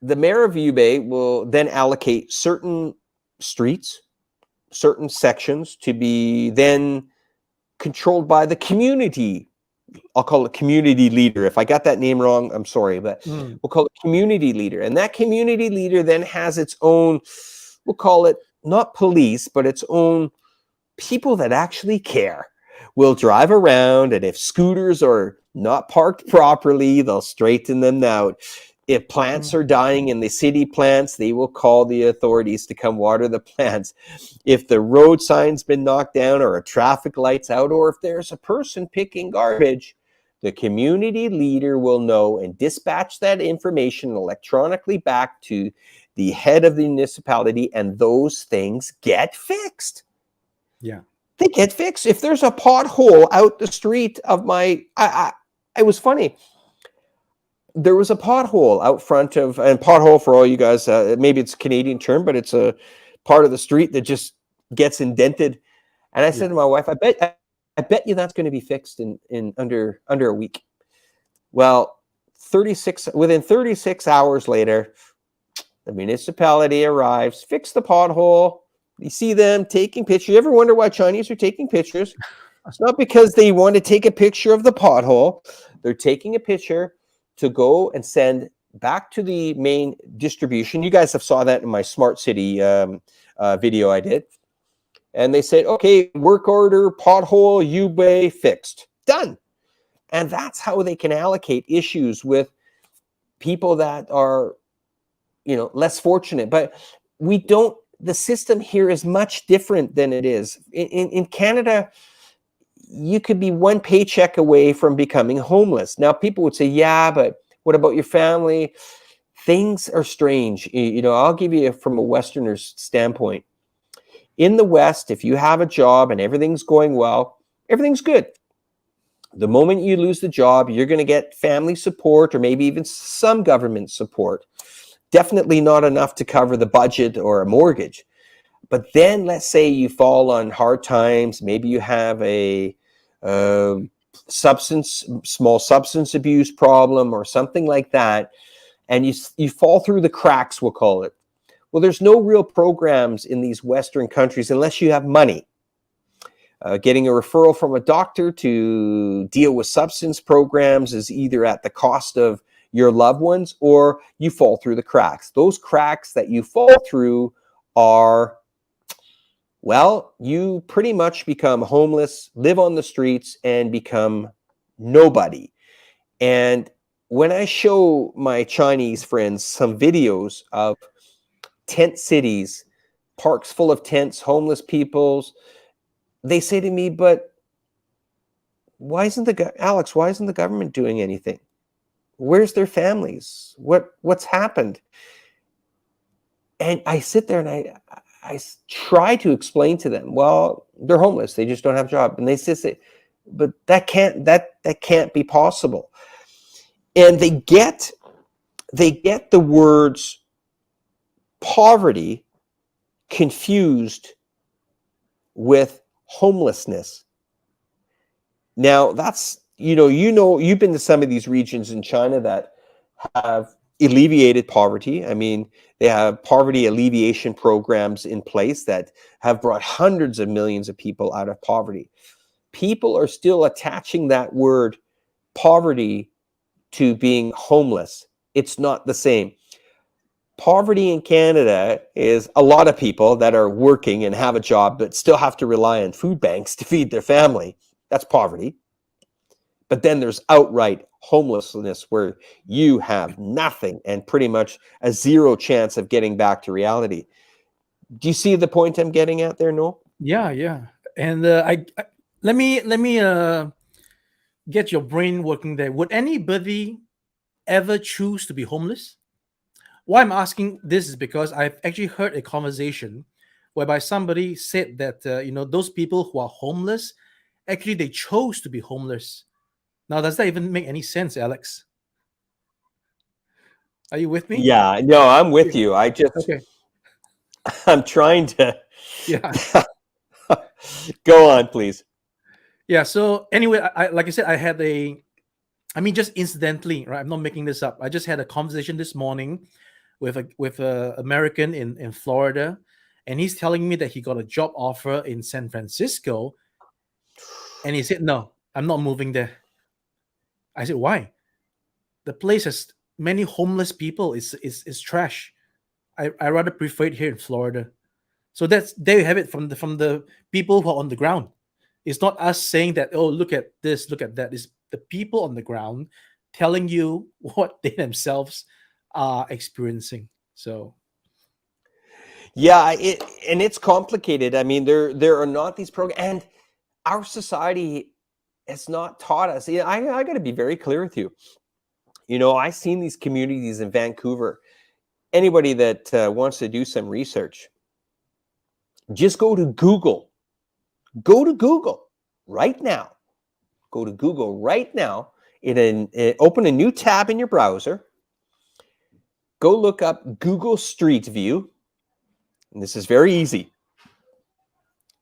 the mayor of Yubei will then allocate certain streets, certain sections to be then controlled by the community. I'll call it community leader. If I got that name wrong, I'm sorry, but Mm. we'll call it community leader. And that community leader then has its own, we'll call it not police, but its own people that actually care. Will drive around, and if scooters are not parked properly, they'll straighten them out. If plants Mm. are dying in the city plants, they will call the authorities to come water the plants. If the road sign's been knocked down or a traffic light's out, or if there's a person picking garbage, the community leader will know and dispatch that information electronically back to the head of the municipality, and those things get fixed. Yeah. They get fixed. If there's a pothole out the street of my, it was funny. There was a pothole out front of, and pothole for all you guys, maybe it's a Canadian term, but it's a part of the street that just gets indented. And I said Yeah. to my wife, I bet you that's going to be fixed in under a week. Well, within 36 hours later, the municipality arrives, fix the pothole. You see them taking pictures. You ever wonder why Chinese are taking pictures? It's not because they want to take a picture of the pothole. They're taking a picture to go and send back to the main distribution. You guys have saw that in my smart city video I did. And they said, okay, work order, pothole, Yubei fixed. Done. And that's how they can allocate issues with people that are, less fortunate. But we don't, the system here is much different than it is. In Canada, you could be one paycheck away from becoming homeless. Now, people would say, yeah, but what about your family? Things are strange. I'll give you from a Westerner's standpoint. In the West, if you have a job and everything's going well, everything's good. The moment you lose the job, you're going to get family support or maybe even some government support. Definitely not enough to cover the budget or a mortgage. But then let's say you fall on hard times. Maybe you have a small substance abuse problem or something like that. And you fall through the cracks, we'll call it. Well, there's no real programs in these Western countries unless you have money. Getting a referral from a doctor to deal with substance programs is either at the cost of your loved ones, or you fall through the cracks. Those cracks that you fall through are, well, you pretty much become homeless, live on the streets, and become nobody. And when I show my Chinese friends some videos of tent cities, parks full of tents, homeless peoples, they say to me, but why isn't Alex, why isn't the government doing anything? Where's their families? What's happened? And I sit there and I try to explain to them, well, they're homeless, they just don't have a job. And they say, but that can't be possible. And they get the words poverty confused with homelessness. Now, that's, you've been to some of these regions in China that have alleviated poverty. I mean, they have poverty alleviation programs in place that have brought hundreds of millions of people out of poverty. People are still attaching that word poverty to being homeless. It's not the same. Poverty in Canada is a lot of people that are working and have a job but still have to rely on food banks to feed their family. That's poverty. But then there's outright homelessness where you have nothing and pretty much a zero chance of getting back to reality. Do you see the point I'm getting at there, Noel? Yeah. And I let me get your brain working there. Would anybody ever choose to be homeless? Why I'm asking this is because I've actually heard a conversation whereby somebody said that those people who are homeless, actually they chose to be homeless. Now, does that even make any sense, Alex? Are you with me? Yeah, no, I'm with you. Okay. I'm trying to. Yeah. Go on, please. Yeah. So anyway, like I said, just incidentally, right? I'm not making this up. I just had a conversation this morning with a American in Florida, and he's telling me that he got a job offer in San Francisco, and he said, "No, I'm not moving there." I said, "Why?" The place has many homeless people. It's trash. I rather prefer it here in Florida. So there you have it from the people who are on the ground. It's not us saying that, oh, look at this, look at that. It's the people on the ground telling you what they themselves are experiencing. So yeah, it's complicated. I mean, there are not these programs, and our society has not taught us. Yeah, I got to be very clear with you. I've seen these communities in Vancouver. Anybody that wants to do some research, just go to Google. Go to Google right now. Go to Google right now. Open a new tab in your browser. Go look up Google Street View. And this is very easy.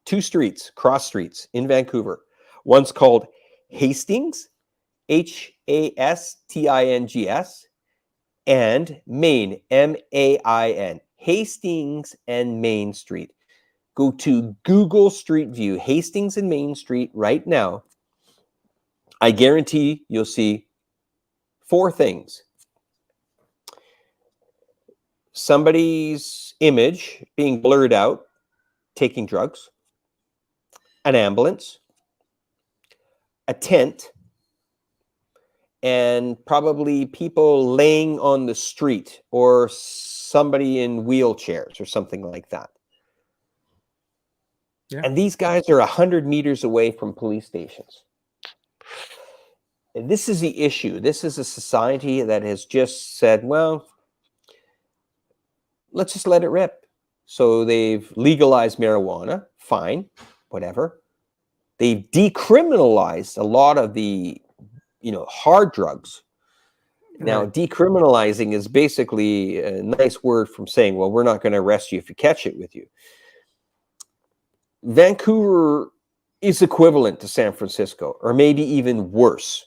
2 streets, cross streets in Vancouver. One's called Hastings, Hastings, and Main, Main. Hastings and Main Street. Go to Google Street View, Hastings and Main Street right now. I guarantee you'll see 4 things. Somebody's image being blurred out, taking drugs, an ambulance, a tent, and probably people laying on the street or somebody in wheelchairs or something like that. yeah. And these guys are 100 meters away from police stations. And this is the issue. This is a society that has just said, well, let's just let it rip. So they've legalized marijuana, fine, whatever. They've decriminalized a lot of the, hard drugs. Now, Right. decriminalizing is basically a nice word from saying, well, we're not going to arrest you if you catch it with you. Vancouver is equivalent to San Francisco, or maybe even worse.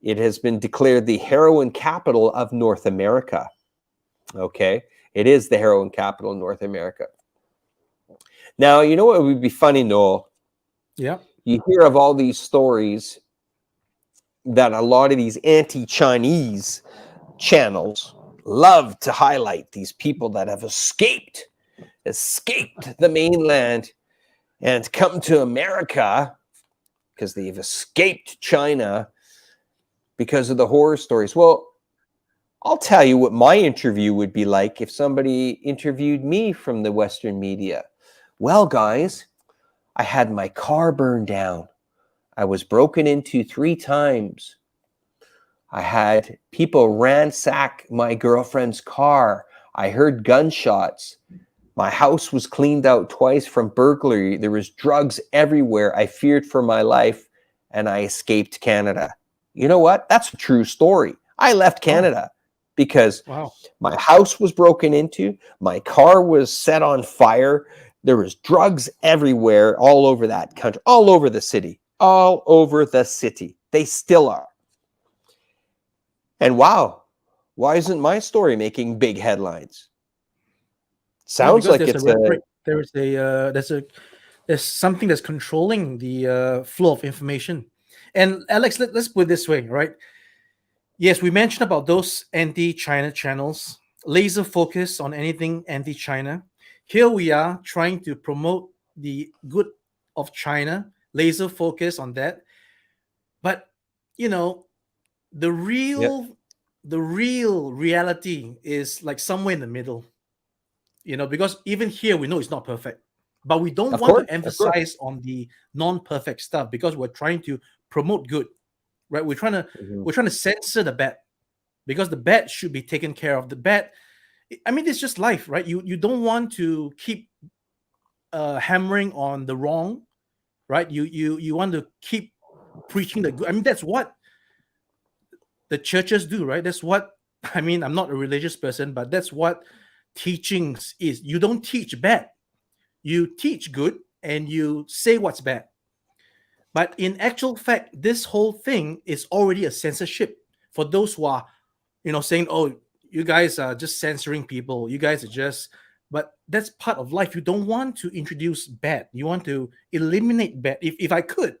It has been declared the heroin capital of North America. Okay? It is the heroin capital of North America. Now, you know what would be funny, Noel? Yeah. You hear of all these stories that a lot of these anti-Chinese channels love to highlight these people that have escaped the mainland and come to America because they've escaped China because of the horror stories. Well, I'll tell you what my interview would be like if somebody interviewed me from the Western media. Well, guys, I had my car burned down. I was broken into 3 times. I had people ransack my girlfriend's car. I heard gunshots. My house was cleaned out twice from burglary. There was drugs everywhere. I feared for my life, and I escaped Canada. You know what? That's a true story. I left Canada because my house was broken into. My car was set on fire. There was drugs everywhere, all over that country, all over the city, all over the city. They still are. And wow, why isn't my story making big headlines? Sounds like it's there's something that's controlling the flow of information. And Alex, let's put it this way, right? Yes, we mentioned about those anti-China channels, laser focus on anything anti-China. Here we are trying to promote the good of China, laser focus on that. But you know, the real reality is like somewhere in the middle. You know, because even here we know it's not perfect, but we don't want to emphasize on the non-perfect stuff because we're trying to promote good, right? We're trying to censor the bad because the bad should be taken care of. The bad, I mean, it's just life, right? You don't want to keep hammering on the wrong, right? You want to keep preaching the good. I mean, that's what the churches do, right? That's what, I mean, I'm not a religious person, but that's what teachings is. You don't teach bad, you teach good, and you say what's bad. But in actual fact, this whole thing is already a censorship for those who are, you know, saying, oh, you guys are just censoring people, you guys are just, but that's part of life. You don't want to introduce bad, you want to eliminate bad. If I could,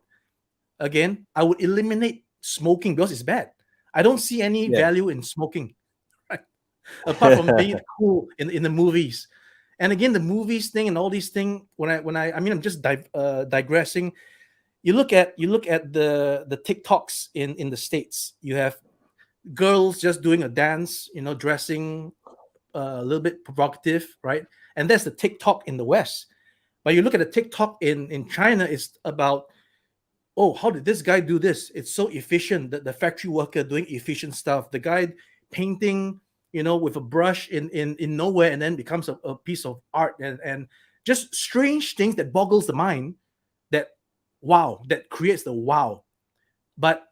again, I would eliminate smoking because it's bad. I don't see any value in smoking, right? Apart from being cool in the movies. And again, the movies thing and all these things, I mean, I'm just digressing. You look at the TikToks in the States. You have girls just doing a dance, you know, dressing a little bit provocative, right? And that's the TikTok in the West. But you look at the TikTok in China, it's about, oh, how did this guy do this? It's so efficient. The factory worker doing efficient stuff. The guy painting, you know, with a brush in nowhere, and then becomes a piece of art, and just strange things that boggles the mind. That wow, that creates the wow. But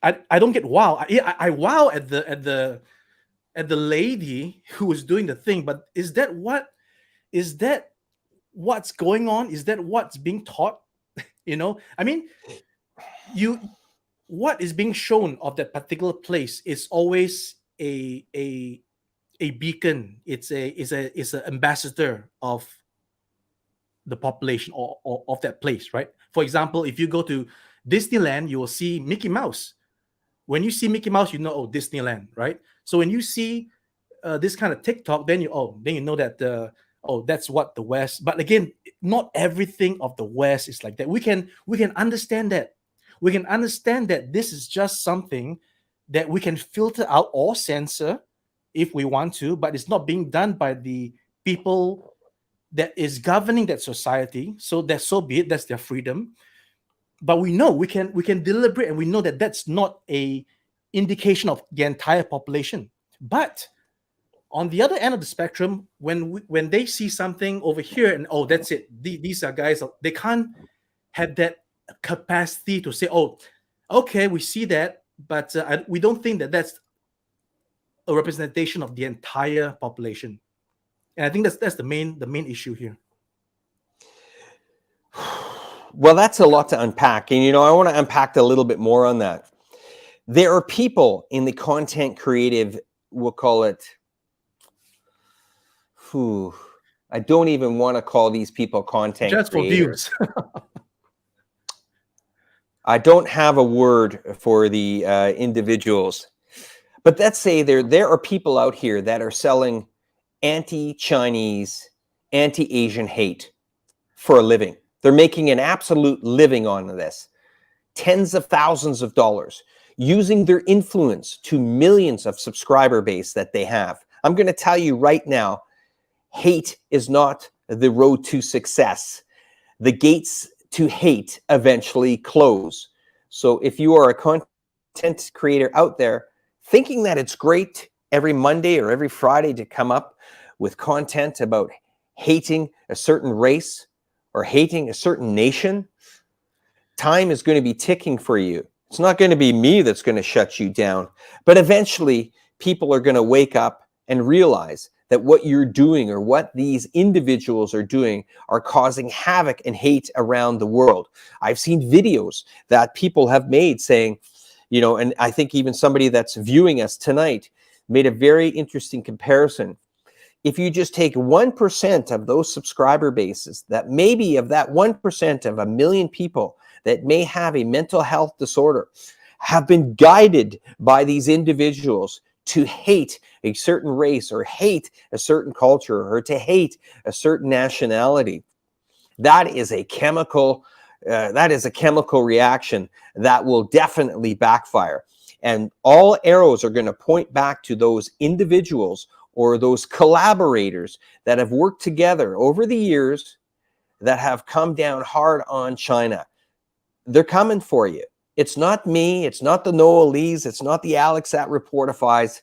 I don't get wow. I wow at the lady who was doing the thing. But is that what's going on? Is that what's being taught? You know, I mean, what is being shown of that particular place is always a beacon. It's an ambassador of the population or of that place, right? For example, if you go to Disneyland, you will see Mickey Mouse. When you see Mickey Mouse, you know, oh, Disneyland, right? So when you see this kind of TikTok, then you know that that's what the West. But again, not everything of the West is like that. We can understand that. We can understand that this is just something that we can filter out or censor if we want to, but it's not being done by the people that is governing that society. So be it. That's their freedom. But we know we can deliberate, and we know that that's not a indication of the entire population. But on the other end of the spectrum, when they see something over here and oh, that's it, these are guys, they can't have that capacity to say, oh, okay, we see that, but we don't think that that's a representation of the entire population. And I think that's the main issue here. Well, that's a lot to unpack. And, you know, I want to unpack a little bit more on that. There are people in the content creative, we'll call it, I don't even want to call these people content just creators. For views. I don't have a word for the individuals, But let's say there are people out here that are selling anti-Chinese, anti-Asian hate for a living. They're making an absolute living on this. Tens of thousands of dollars, using their influence to millions of subscriber base that they have. I'm going to tell you right now, hate is not the road to success. The gates to hate eventually close. So if you are a content creator out there thinking that it's great every Monday or every Friday to come up with content about hating a certain race or hating a certain nation, time is going to be ticking for you. It's not going to be me that's going to shut you down, but eventually people are going to wake up and realize that what you're doing or what these individuals are doing are causing havoc and hate around the world. I've seen videos that people have made saying, and I think even somebody that's viewing us tonight made a very interesting comparison. If you just take 1% of those subscriber bases, that maybe of that 1% of 1 million people that may have a mental health disorder have been guided by these individuals to hate a certain race or hate a certain culture or to hate a certain nationality, that is a chemical reaction that will definitely backfire. And all arrows are going to point back to those individuals or those collaborators that have worked together over the years that have come down hard on China. They're coming for you. It's not me. It's not the Noah Lees. It's not the Alex at Reportifies.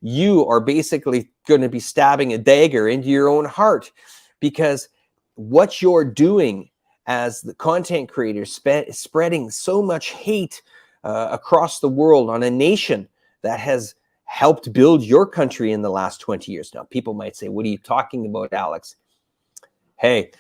You are basically going to be stabbing a dagger into your own heart, because what you're doing as the content creator, spreading so much hate across the world on a nation that has helped build your country in the last 20 years. Now, people might say, what are you talking about, Alex? Hey,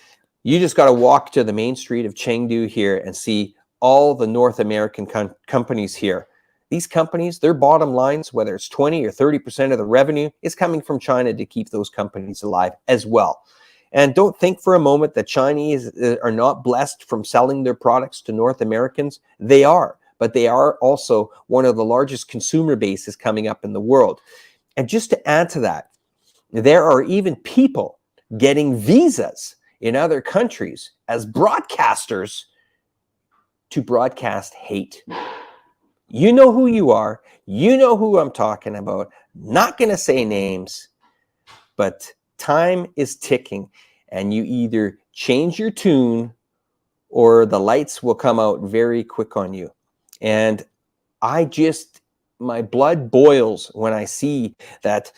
you just got to walk to the main street of Chengdu here and see all the North American companies here. These companies, their bottom lines, whether it's 20 or 30% of the revenue, is coming from China to keep those companies alive as well. And don't think for a moment that Chinese are not blessed from selling their products to North Americans. They are, but they are also one of the largest consumer bases coming up in the world. And just to add to that, there are even people getting visas in other countries as broadcasters to broadcast hate. You know who you are. You know who I'm talking about. Not going to say names, but time is ticking, and you either change your tune or the lights will come out very quick on you. And my blood boils when I see that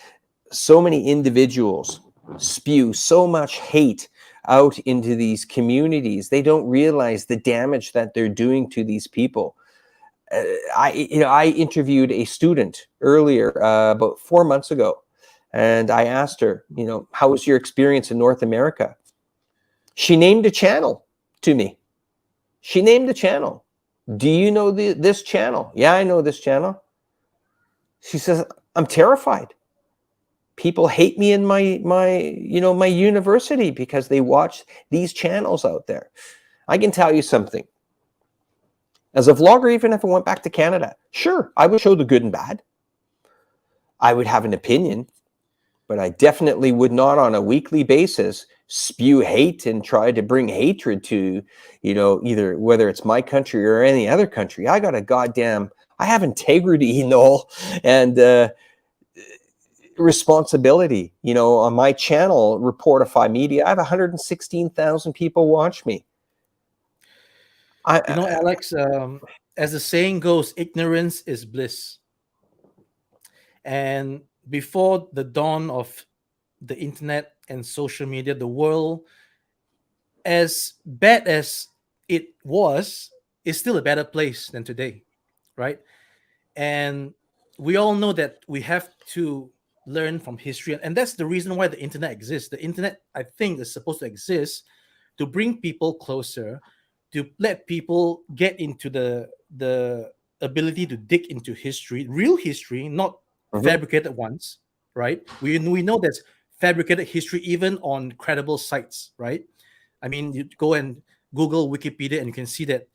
so many individuals spew so much hate out into these communities. They don't realize the damage that they're doing to these people. I interviewed a student earlier, about 4 months ago, and I asked her, how was your experience in North America? She named a channel to me. She named the channel. Do you know this channel? Yeah, I know this channel. She says, I'm terrified. People hate me in my university because they watch these channels out there. I can tell you something. As a vlogger, even if I went back to Canada, sure, I would show the good and bad. I would have an opinion, but I definitely would not on a weekly basis spew hate and try to bring hatred to, either whether it's my country or any other country. I have integrity, Noel, and responsibility. On my channel, Reportify Media, I have 116,000 people watch me. Alex, as the saying goes, ignorance is bliss. And before the dawn of the internet and social media, the world, as bad as it was, is still a better place than today, right? And we all know that we have to learn from history, and that's the reason why the internet exists. The internet, I think, is supposed to exist to bring people closer, to let people get into the ability to dig into history, real history, not fabricated ones, right? We know there's fabricated history even on credible sites, right? I mean, you go and Google Wikipedia and you can see that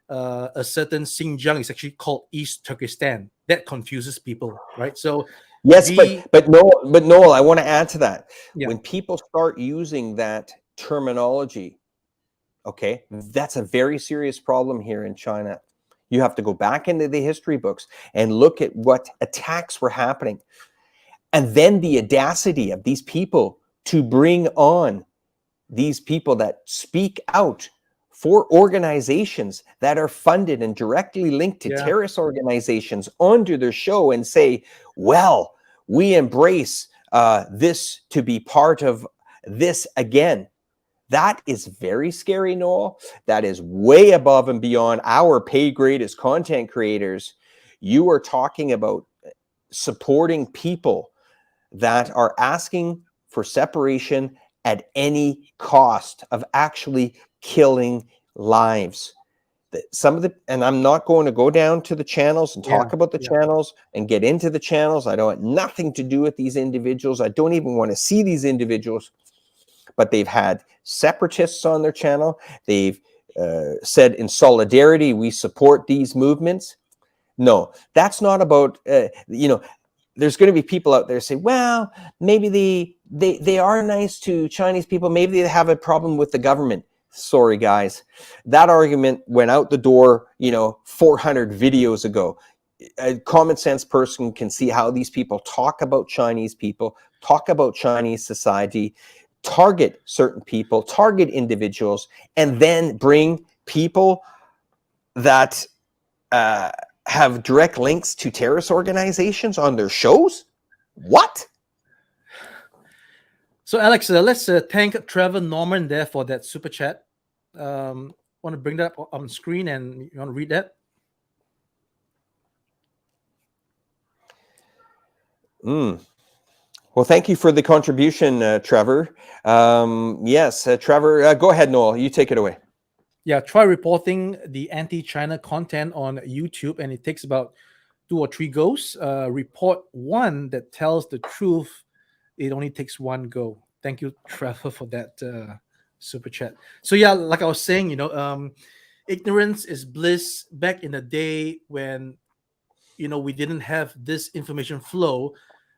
a certain Xinjiang is actually called East Turkestan. That confuses people, right? So Yes, we, but Noel, I want to add to that. yeah, When people start using that terminology, okay, that's a very serious problem here in China. You have to go back into the history books and look at what attacks were happening. And then the audacity of these people to bring on these people that speak out for organizations that are funded and directly linked to yeah, terrorist organizations onto their show and say, well, we embrace this to be part of this again. That is very scary, Noel. That is way above and beyond our pay grade as content creators. You are talking about supporting people that are asking for separation at any cost of actually killing lives. Some of the, and I'm not going to go down to the channels and yeah, talk about the yeah, channels and get into the channels. I don't want nothing to do with these individuals. I don't even want to see these individuals, but they've had separatists on their channel. They've said in solidarity, we support these movements. No, that's not about, there's going to be people out there say, well, maybe they are nice to Chinese people. Maybe they have a problem with the government. Sorry, guys. That argument went out the door, 400 videos ago. A common sense person can see how these people talk about Chinese people, talk about Chinese society, target certain people, target individuals, and then bring people that have direct links to terrorist organizations on their shows? What? So Alex, let's thank Trevor Norman there for that super chat. Want to bring that up on screen, and you want to read that? Well, thank you for the contribution, Trevor. Yes, Trevor, go ahead, Noel. You take it away. Yeah, try reporting the anti-China content on YouTube, and it takes about 2 or 3 goes. Report one that tells the truth. It only takes 1 go. Thank you, Trevor, for that super chat. So yeah, like I was saying, ignorance is bliss. Back in the day when we didn't have this information flow,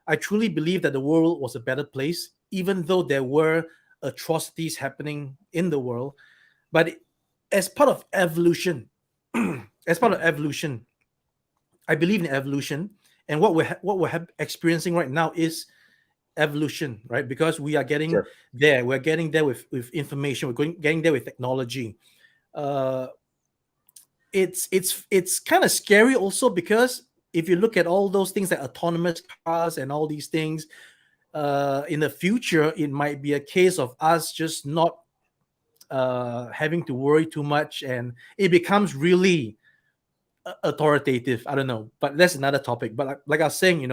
I truly believe that the world was a better place, even though there were atrocities happening in the world. But as part of evolution, as part of evolution, I believe in evolution, and what we're experiencing right now is evolution, right? Because we are getting Sure. there. We're getting there with information. Getting there with technology. It's kind of scary also, because if you look at all those things like autonomous cars and all these things, in the future, it might be a case of us just not having to worry too much, and it becomes really authoritative. I don't know, but that's another topic. But like I was saying,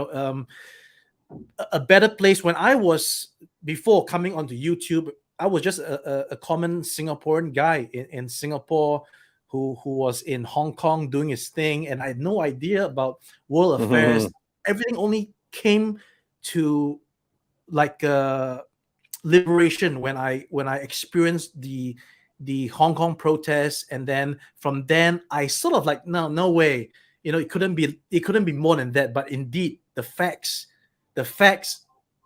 a better place. When I was, before coming onto YouTube, I was just a common Singaporean guy in Singapore who was in Hong Kong doing his thing, and I had no idea about world affairs. Everything only came to like liberation when I experienced the Hong Kong protests, and then from then I sort of like, no way, it couldn't be more than that. But indeed, the facts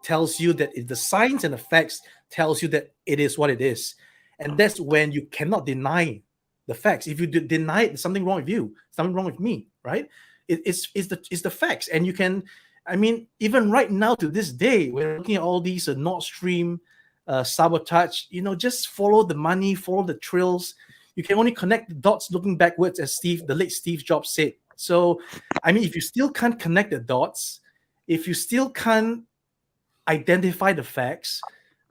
tells you that the science and the facts tells you that it is what it is, and that's when you cannot deny the facts. If you deny it, there's something wrong with you, something wrong with me, right? It's the facts, and you can. I mean, even right now to this day, we're looking at all these Nord Stream sabotage. Just follow the money, follow the trails. You can only connect the dots looking backwards, as the late Steve Jobs said. So, I mean, if you still can't connect the dots, if you still can't identify the facts,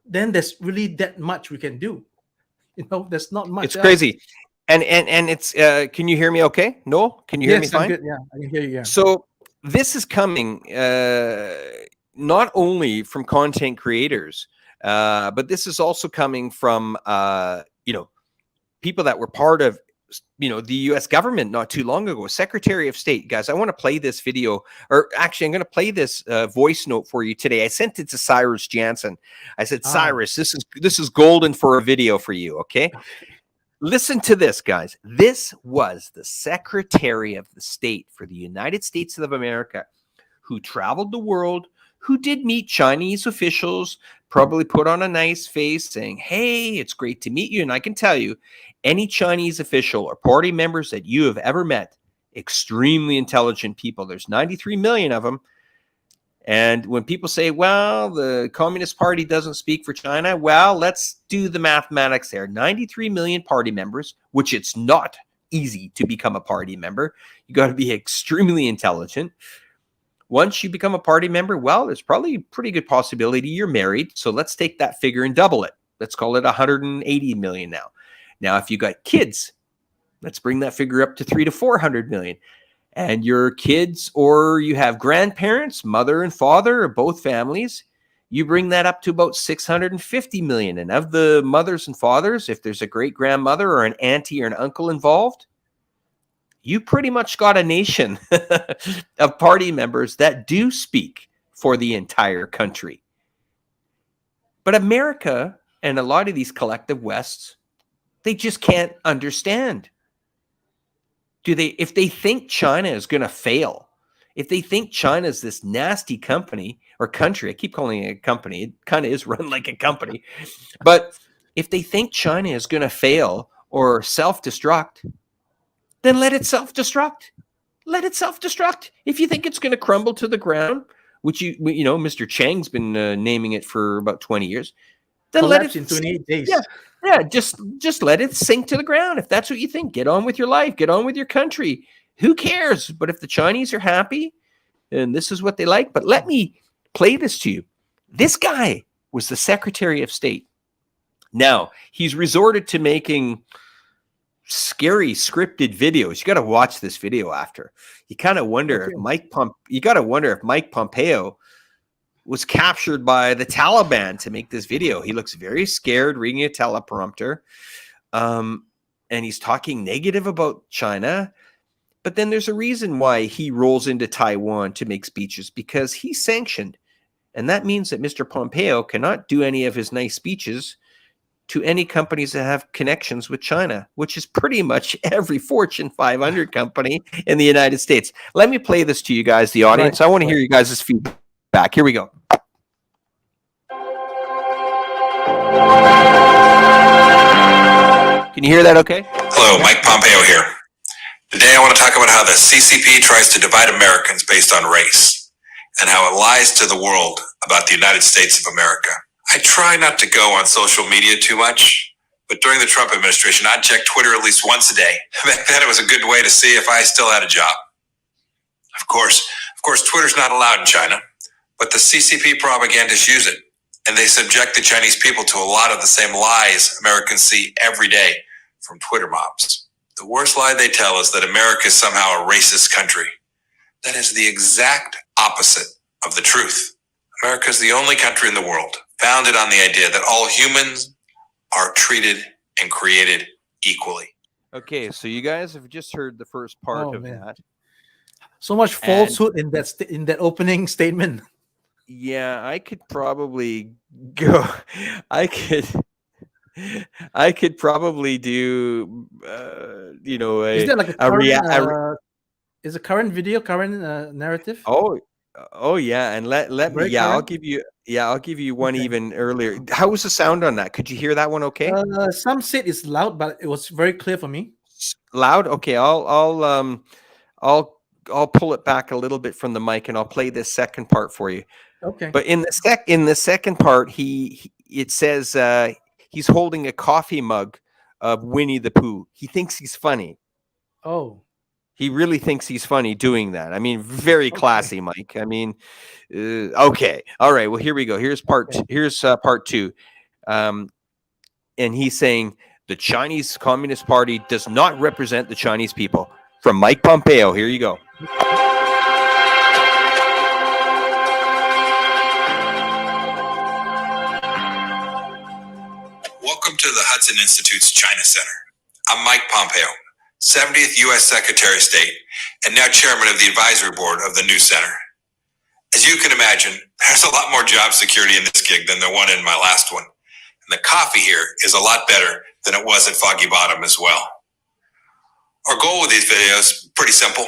then there's really that much we can do. There's not much. It's else. crazy. And it's, can you hear me okay? Noel, can you hear me Yes, I'm fine? good. Yeah, I can hear you. Yeah. So this is coming not only from content creators, but this is also coming from, people that were part of, the U.S. government not too long ago. Secretary of State, guys, I want to play this video, or actually I'm going to play this voice note for you today. I sent it to Cyrus Jansen. I said, Cyrus, this is golden for a video for you. Okay. Listen to this, guys. This was the Secretary of the State for the United States of America who traveled the world, who did meet Chinese officials, probably put on a nice face saying, hey, it's great to meet you. And I can tell you, any Chinese official or party members that you have ever met, extremely intelligent people. There's 93 million of them. And when people say, well, the Communist Party doesn't speak for China, well, let's do the mathematics there. 93 million party members, which it's not easy to become a party member. You got to be extremely intelligent. Once you become a party member, well, there's probably a pretty good possibility you're married. So let's take that figure and double it. Let's call it 180 million now. Now, if you got kids, let's bring that figure up to 300 to 400 million. And your kids, or you have grandparents, mother and father, or both families, you bring that up to about 650 million. And of the mothers and fathers, if there's a great grandmother or an auntie or an uncle involved, you pretty much got a nation of party members that do speak for the entire country. But America and a lot of these collective Wests, they just can't understand. If they think China is going to fail, if they think China is this nasty company or country, I keep calling it a company, it kind of is run like a company, but if they think China is going to fail or self-destruct, then let it self-destruct. Let it self-destruct. If you think it's going to crumble to the ground, which you know, Mr. Chang's been naming it for about 20 years, then Collapse let it in 28 days. Yeah, just let it sink to the ground. If that's what you think, get on with your life, get on with your country. Who cares? But if the Chinese are happy and this is what they like, but let me play this to you. This guy was the Secretary of State. Now, he's resorted to making scary scripted videos. You got to watch this video after. You kind of wonder if Mike Pompeo was captured by the Taliban to make this video. He looks very scared reading a teleprompter. And he's talking negative about China. But then there's a reason why he rolls into Taiwan to make speeches, because he's sanctioned. And that means that Mr. Pompeo cannot do any of his nice speeches to any companies that have connections with China, which is pretty much every Fortune 500 company in the United States. Let me play this to you guys, the audience. I want to hear you guys' feedback. Here we go. Can you hear that okay? Hello, Mike Pompeo here. Today I want to talk about how the CCP tries to divide Americans based on race, and how it lies to the world about the United States of America. I try not to go on social media too much, but during the Trump administration, I'd check Twitter at least once a day. Back then it was a good way to see if I still had a job. Of course, Twitter's not allowed in China, but the CCP propagandists use it, and they subject the Chinese people to a lot of the same lies Americans see every day from Twitter mobs. The worst lie they tell is that America is somehow a racist country. That is the exact opposite of the truth. America is the only country in the world founded on the idea that all humans are treated and created equally. Okay, so you guys have just heard the first part of that. So much falsehood in that opening statement. Yeah, I could probably go. I could probably do. Is there like is a current video, current narrative? Oh yeah, and let me. Yeah, current? I'll give you one even earlier. How was the sound on that? Could you hear that one? Okay. Some said it's loud, but it was very clear for me. Loud. Okay, I'll pull it back a little bit from the mic, and I'll play this second part for you. Okay. But in the second part, it says he's holding a coffee mug of Winnie the Pooh. He thinks he's funny. Oh. He really thinks he's funny doing that. I mean, very classy, Mike. I mean, okay. All right. Well, here we go. Here's part two. And he's saying the Chinese Communist Party does not represent the Chinese people. From Mike Pompeo. Here you go. Welcome to the Hudson Institute's China Center. I'm Mike Pompeo, 70th U.S. Secretary of State, and now chairman of the advisory board of the new center. As you can imagine, there's a lot more job security in this gig than the one in my last one. And the coffee here is a lot better than it was at Foggy Bottom as well. Our goal with these videos is pretty simple: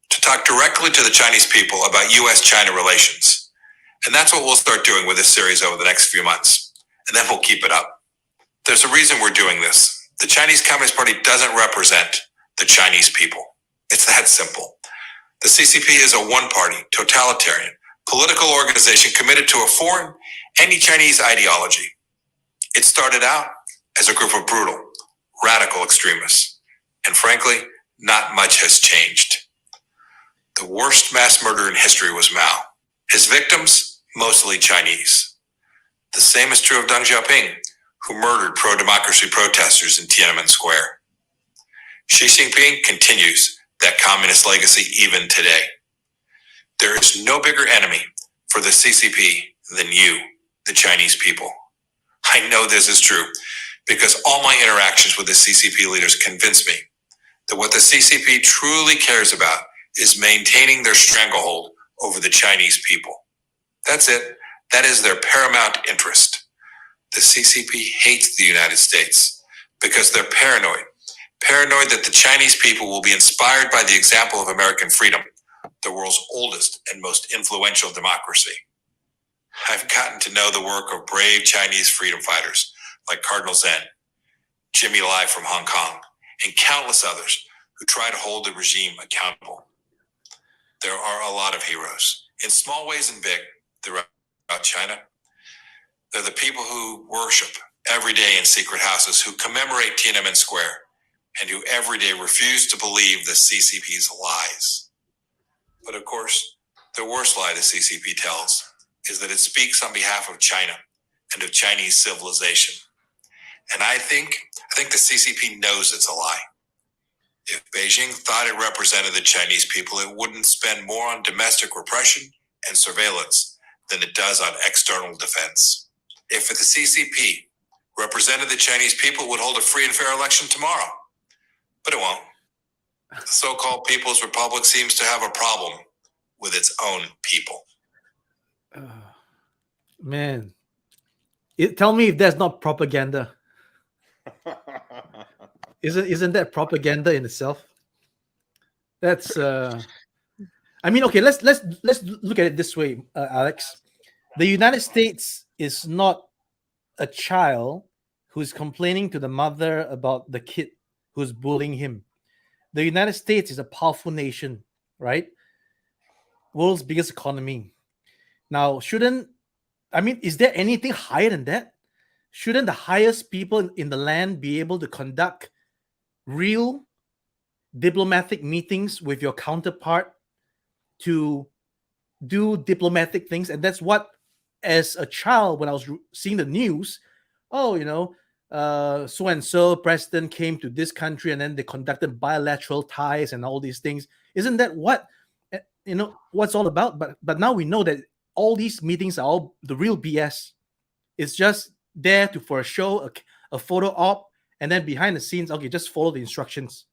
to talk directly to the Chinese people about U.S.-China relations. And that's what we'll start doing with this series over the next few months. And then we'll keep it up. There's a reason we're doing this. The Chinese Communist Party doesn't represent the Chinese people. It's that simple. The CCP is a one-party, totalitarian, political organization committed to a foreign, anti-Chinese ideology. It started out as a group of brutal, radical extremists. And frankly, not much has changed. The worst mass murder in history was Mao. His victims, mostly Chinese. The same is true of Deng Xiaoping, who murdered pro-democracy protesters in Tiananmen Square. Xi Jinping continues that communist legacy even today. There is no bigger enemy for the CCP than you, the Chinese people. I know this is true because all my interactions with the CCP leaders convince me that what the CCP truly cares about is maintaining their stranglehold over the Chinese people. That's it. That is their paramount interest. The CCP hates the United States because they're paranoid that the Chinese people will be inspired by the example of American freedom, the world's oldest and most influential democracy. I've gotten to know the work of brave Chinese freedom fighters like Cardinal Zen, Jimmy Lai from Hong Kong, and countless others who try to hold the regime accountable. There are a lot of heroes, in small ways and big, throughout China. They're the people who worship every day in secret houses, who commemorate Tiananmen Square, and who every day refuse to believe the CCP's lies. But of course, the worst lie the CCP tells is that it speaks on behalf of China and of Chinese civilization. And I think the CCP knows it's a lie. If Beijing thought it represented the Chinese people, it wouldn't spend more on domestic repression and surveillance than it does on external defense. If the CCP represented the Chinese people, it would hold a free and fair election tomorrow. But it won't. The so-called People's Republic seems to have a problem with its own people. Man, tell me if that's not propaganda. Isn't that propaganda in itself? That's I mean, okay, let's look at it this way, Alex. The United States is not a child who's complaining to the mother about the kid who's bullying him. The United States is a powerful nation, right? World's biggest economy. Now, is there anything higher than that? Shouldn't the highest people in the land be able to conduct real diplomatic meetings with your counterpart to do diplomatic things? And that's what, as a child, when I was seeing the news, so and so president came to this country and then they conducted bilateral ties and all these things. Isn't that what what's all about? But now we know that all these meetings are all the real BS. It's just there for a show, a photo op, and then behind the scenes, okay, just follow the instructions,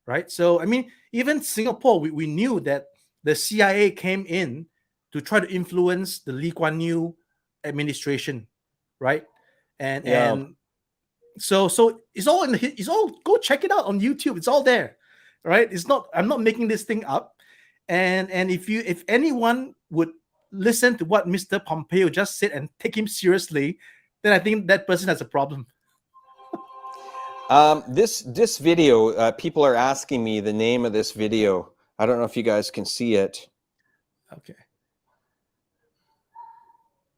right? So I mean, even Singapore, we knew that the CIA came in to try to influence the Lee Kuan Yew administration, right? And so it's all go check it out on YouTube. It's all there, right? I'm not making this thing up. And if anyone would listen to what Mr. Pompeo just said and take him seriously, then I think that person has a problem. This video, people are asking me the name of this video. I don't know if you guys can see it. Okay.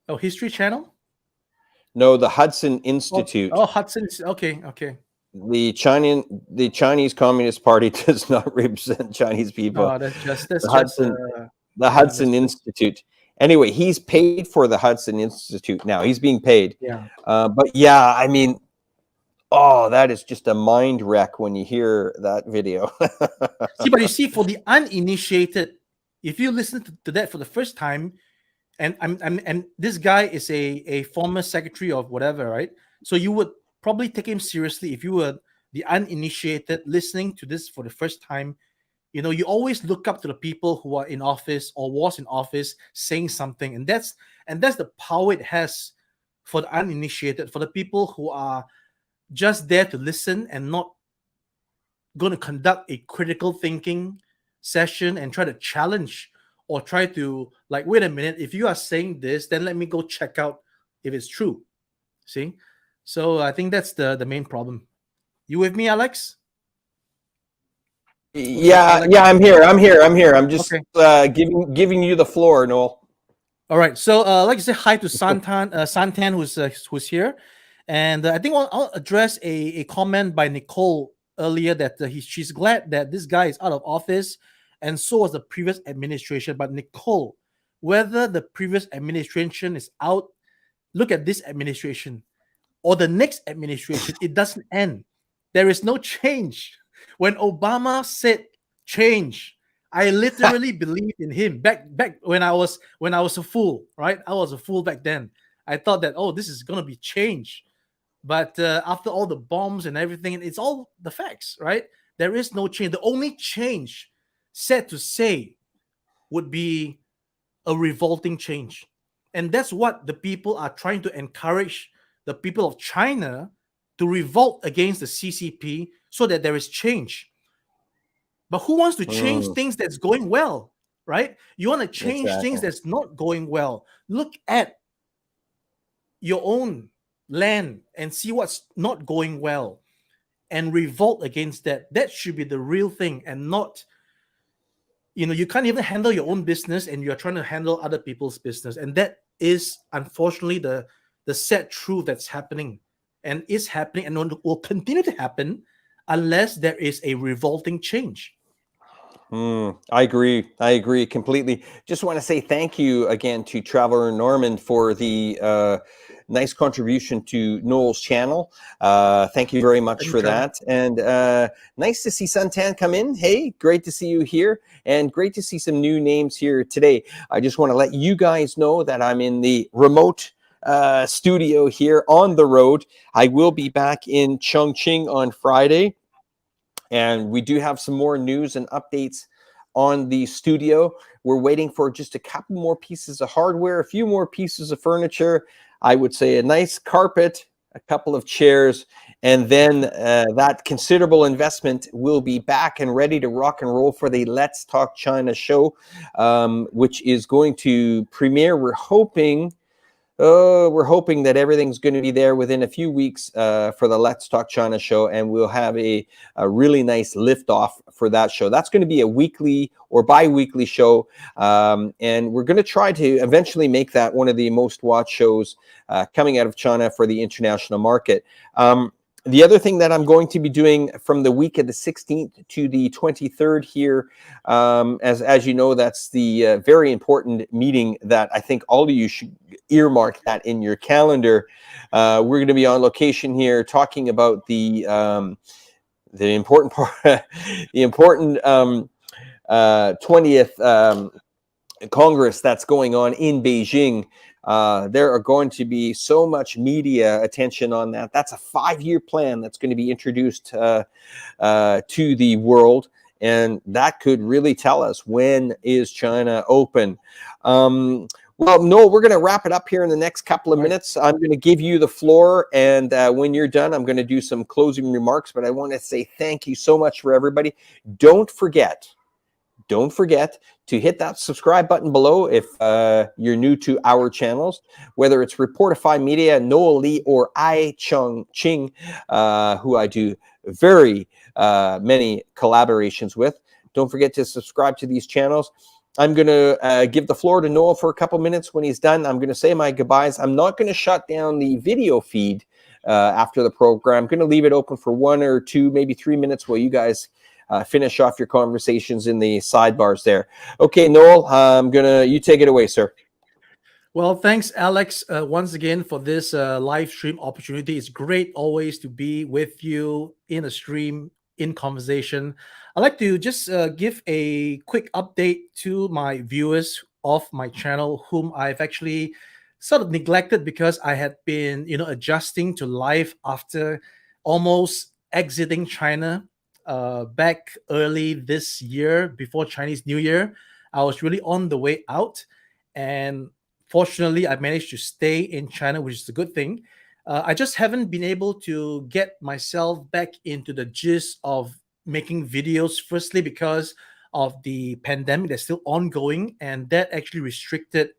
Oh, History Channel? No, the Hudson Institute. Oh, Hudson. Okay. The Chinese Communist Party does not represent Chinese people. No, that's the Hudson Institute. Anyway, he's paid for the Hudson Institute now. He's being paid. Yeah. But yeah, I mean, that is just a mind wreck when you hear that video. But you see, for the uninitiated, if you listen to that for the first time, and this guy is a former secretary of whatever, right? So you would probably take him seriously if you were the uninitiated listening to this for the first time. You always look up to the people who are in office or was in office saying something, and that's the power it has for the uninitiated, for the people who are just there to listen and not going to conduct a critical thinking session and try to challenge or try to, like, wait a minute, if you are saying this, then let me go check out if it's true. See? So I think that's the main problem. You with me, Alex? Yeah, Alex? yeah, I'm just Okay. giving you the floor, Noel. All right. So I'd like to say hi to Santan, who's here. And I think I'll address a comment by Nicole earlier that she's glad that this guy is out of office, and so was the previous administration. But Nicole, whether the previous administration is out, look at this administration or the next administration, it doesn't end. There is no change. When Obama said change, I literally believed in him back when I was a fool, right? I was a fool back then. I thought that, oh, this is gonna be change. But after all the bombs and everything, it's all the facts, right? There is no change. The only change, said to say, would be a revolting change. And that's what the people are trying to encourage the people of China to revolt against the CCP so that there is change. But who wants to change things that's going well, right? You want to change things that's not going well. Look at your own land and see what's not going well and revolt against that. That should be the real thing, and not, you can't even handle your own business and you're trying to handle other people's business. And that is unfortunately the sad truth that's happening, and is happening, and will continue to happen unless there is a revolting change. I agree completely. Just want to say thank you again to Traveler Norman for the nice contribution to Noel's channel. Thank you very much for that. And nice to see Suntan come in. Hey, great to see you here, and great to see some new names here today. I just want to let you guys know that I'm in the remote studio here on the road. I will be back in Chongqing on Friday. And we do have some more news and updates on the studio. We're waiting for just a couple more pieces of hardware, a few more pieces of furniture. I would say a nice carpet, a couple of chairs, and then that considerable investment will be back and ready to rock and roll for the Let's Talk China show, which is going to premiere. We're hoping that everything's going to be there within a few weeks for the Let's Talk China show, and we'll have a really nice liftoff for that show. That's going to be a weekly or bi-weekly show, and we're going to try to eventually make that one of the most watched shows coming out of China for the international market. The other thing that I'm going to be doing from the week of the 16th to the 23rd here, as you know, that's the very important meeting that I think all of you should earmark that in your calendar. We're going to be on location here talking about the important part, the important 20th Congress that's going on in Beijing. There are going to be so much media attention on that. That's a 5-year plan that's going to be introduced to the world, and that could really tell us when is China open. Well, Noel, we're going to wrap it up here in the next couple of minutes. I'm going to give you the floor, and when you're done, I'm going to do some closing remarks, but I want to say thank you so much for everybody. Don't forget to hit that subscribe button below if you're new to our channels, whether it's Reportify Media, Noel Lee, or iChongqing, who I do very many collaborations with. Don't forget to subscribe to these channels. I'm going to give the floor to Noel for a couple minutes. When he's done, I'm going to say my goodbyes. I'm not going to shut down the video feed after the program. I'm going to leave it open for 1 or 2, maybe 3 minutes while you guys finish off your conversations in the sidebars there. Okay, Noel, you take it away, sir. Well, thanks, Alex, once again for this live stream opportunity. It's great always to be with you in a stream, in conversation. I'd like to just give a quick update to my viewers of my channel, whom I've actually sort of neglected because I had been, adjusting to life after almost exiting China back early this year, before Chinese New Year. I was really on the way out, and fortunately, I managed to stay in China, which is a good thing. I just haven't been able to get myself back into the gist of making videos. Firstly, because of the pandemic that's still ongoing, and that actually restricted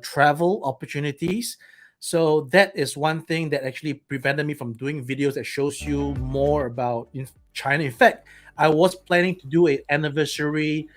travel opportunities. So that is one thing that actually prevented me from doing videos that shows you more about in China. In fact, I was planning to do an anniversary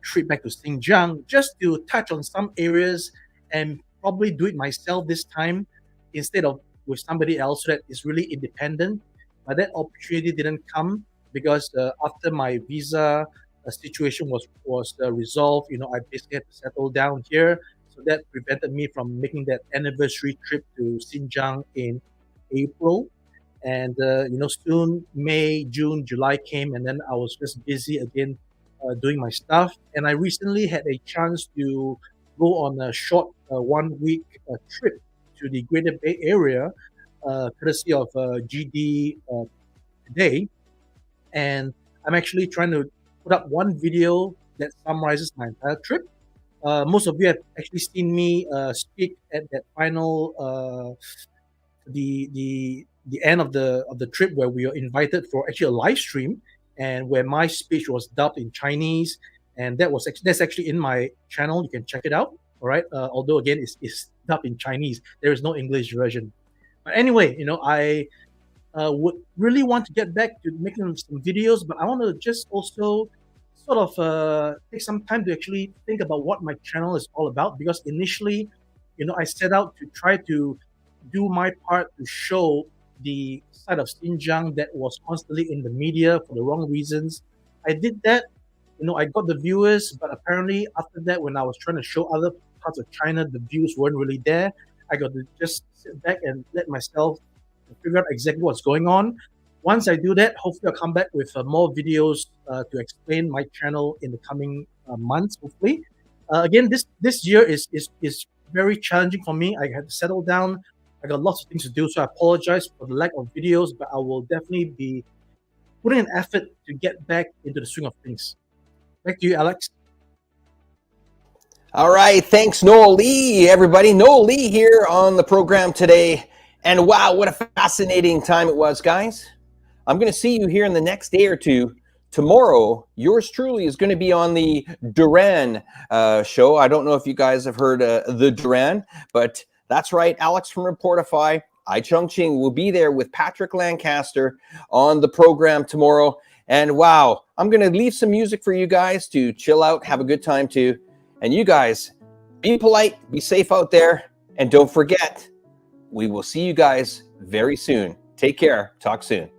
trip back to Xinjiang just to touch on some areas and probably do it myself this time instead of with somebody else, so that it's really independent. But that opportunity didn't come because after my visa situation was resolved, I basically had to settle down here. So that prevented me from making that anniversary trip to Xinjiang in April. And soon May, June, July came, and then I was just busy again doing my stuff. And I recently had a chance to go on a short 1 week trip to the Greater Bay Area, courtesy of GD today. And I'm actually trying to put up one video that summarizes my entire trip. Most of you have actually seen me speak at that final the end of the trip, where we were invited for actually a live stream, and where my speech was dubbed in Chinese, and that's actually in my channel. You can check it out. All right. Although again, it's dubbed in Chinese. There is no English version. But anyway, I would really want to get back to making some videos, but I want to just also sort of take some time to actually think about what my channel is all about. Because initially, I set out to try to do my part to show the side of Xinjiang that was constantly in the media for the wrong reasons. I did that, I got the viewers, but apparently after that, when I was trying to show other parts of China, the views weren't really there. I got to just sit back and let myself figure out exactly what's going on. Once I do that, hopefully I'll come back with more videos to explain my channel in the coming months, hopefully. Again, this year is very challenging for me. I had to settle down. I got lots of things to do, so I apologize for the lack of videos, but I will definitely be putting an effort to get back into the swing of things. Back to you, Alex. All right, thanks, Noel Lee, everybody. Noel Lee here on the program today. And wow, what a fascinating time it was, guys. I'm going to see you here in the next day or two. Tomorrow, yours truly is going to be on the Duran show. I don't know if you guys have heard the Duran, but that's right. Alex from Reportify, iChongqing will be there with Patrick Lancaster on the program tomorrow. And wow, I'm going to leave some music for you guys to chill out, have a good time too. And you guys, be polite, be safe out there, and don't forget, we will see you guys very soon. Take care. Talk soon.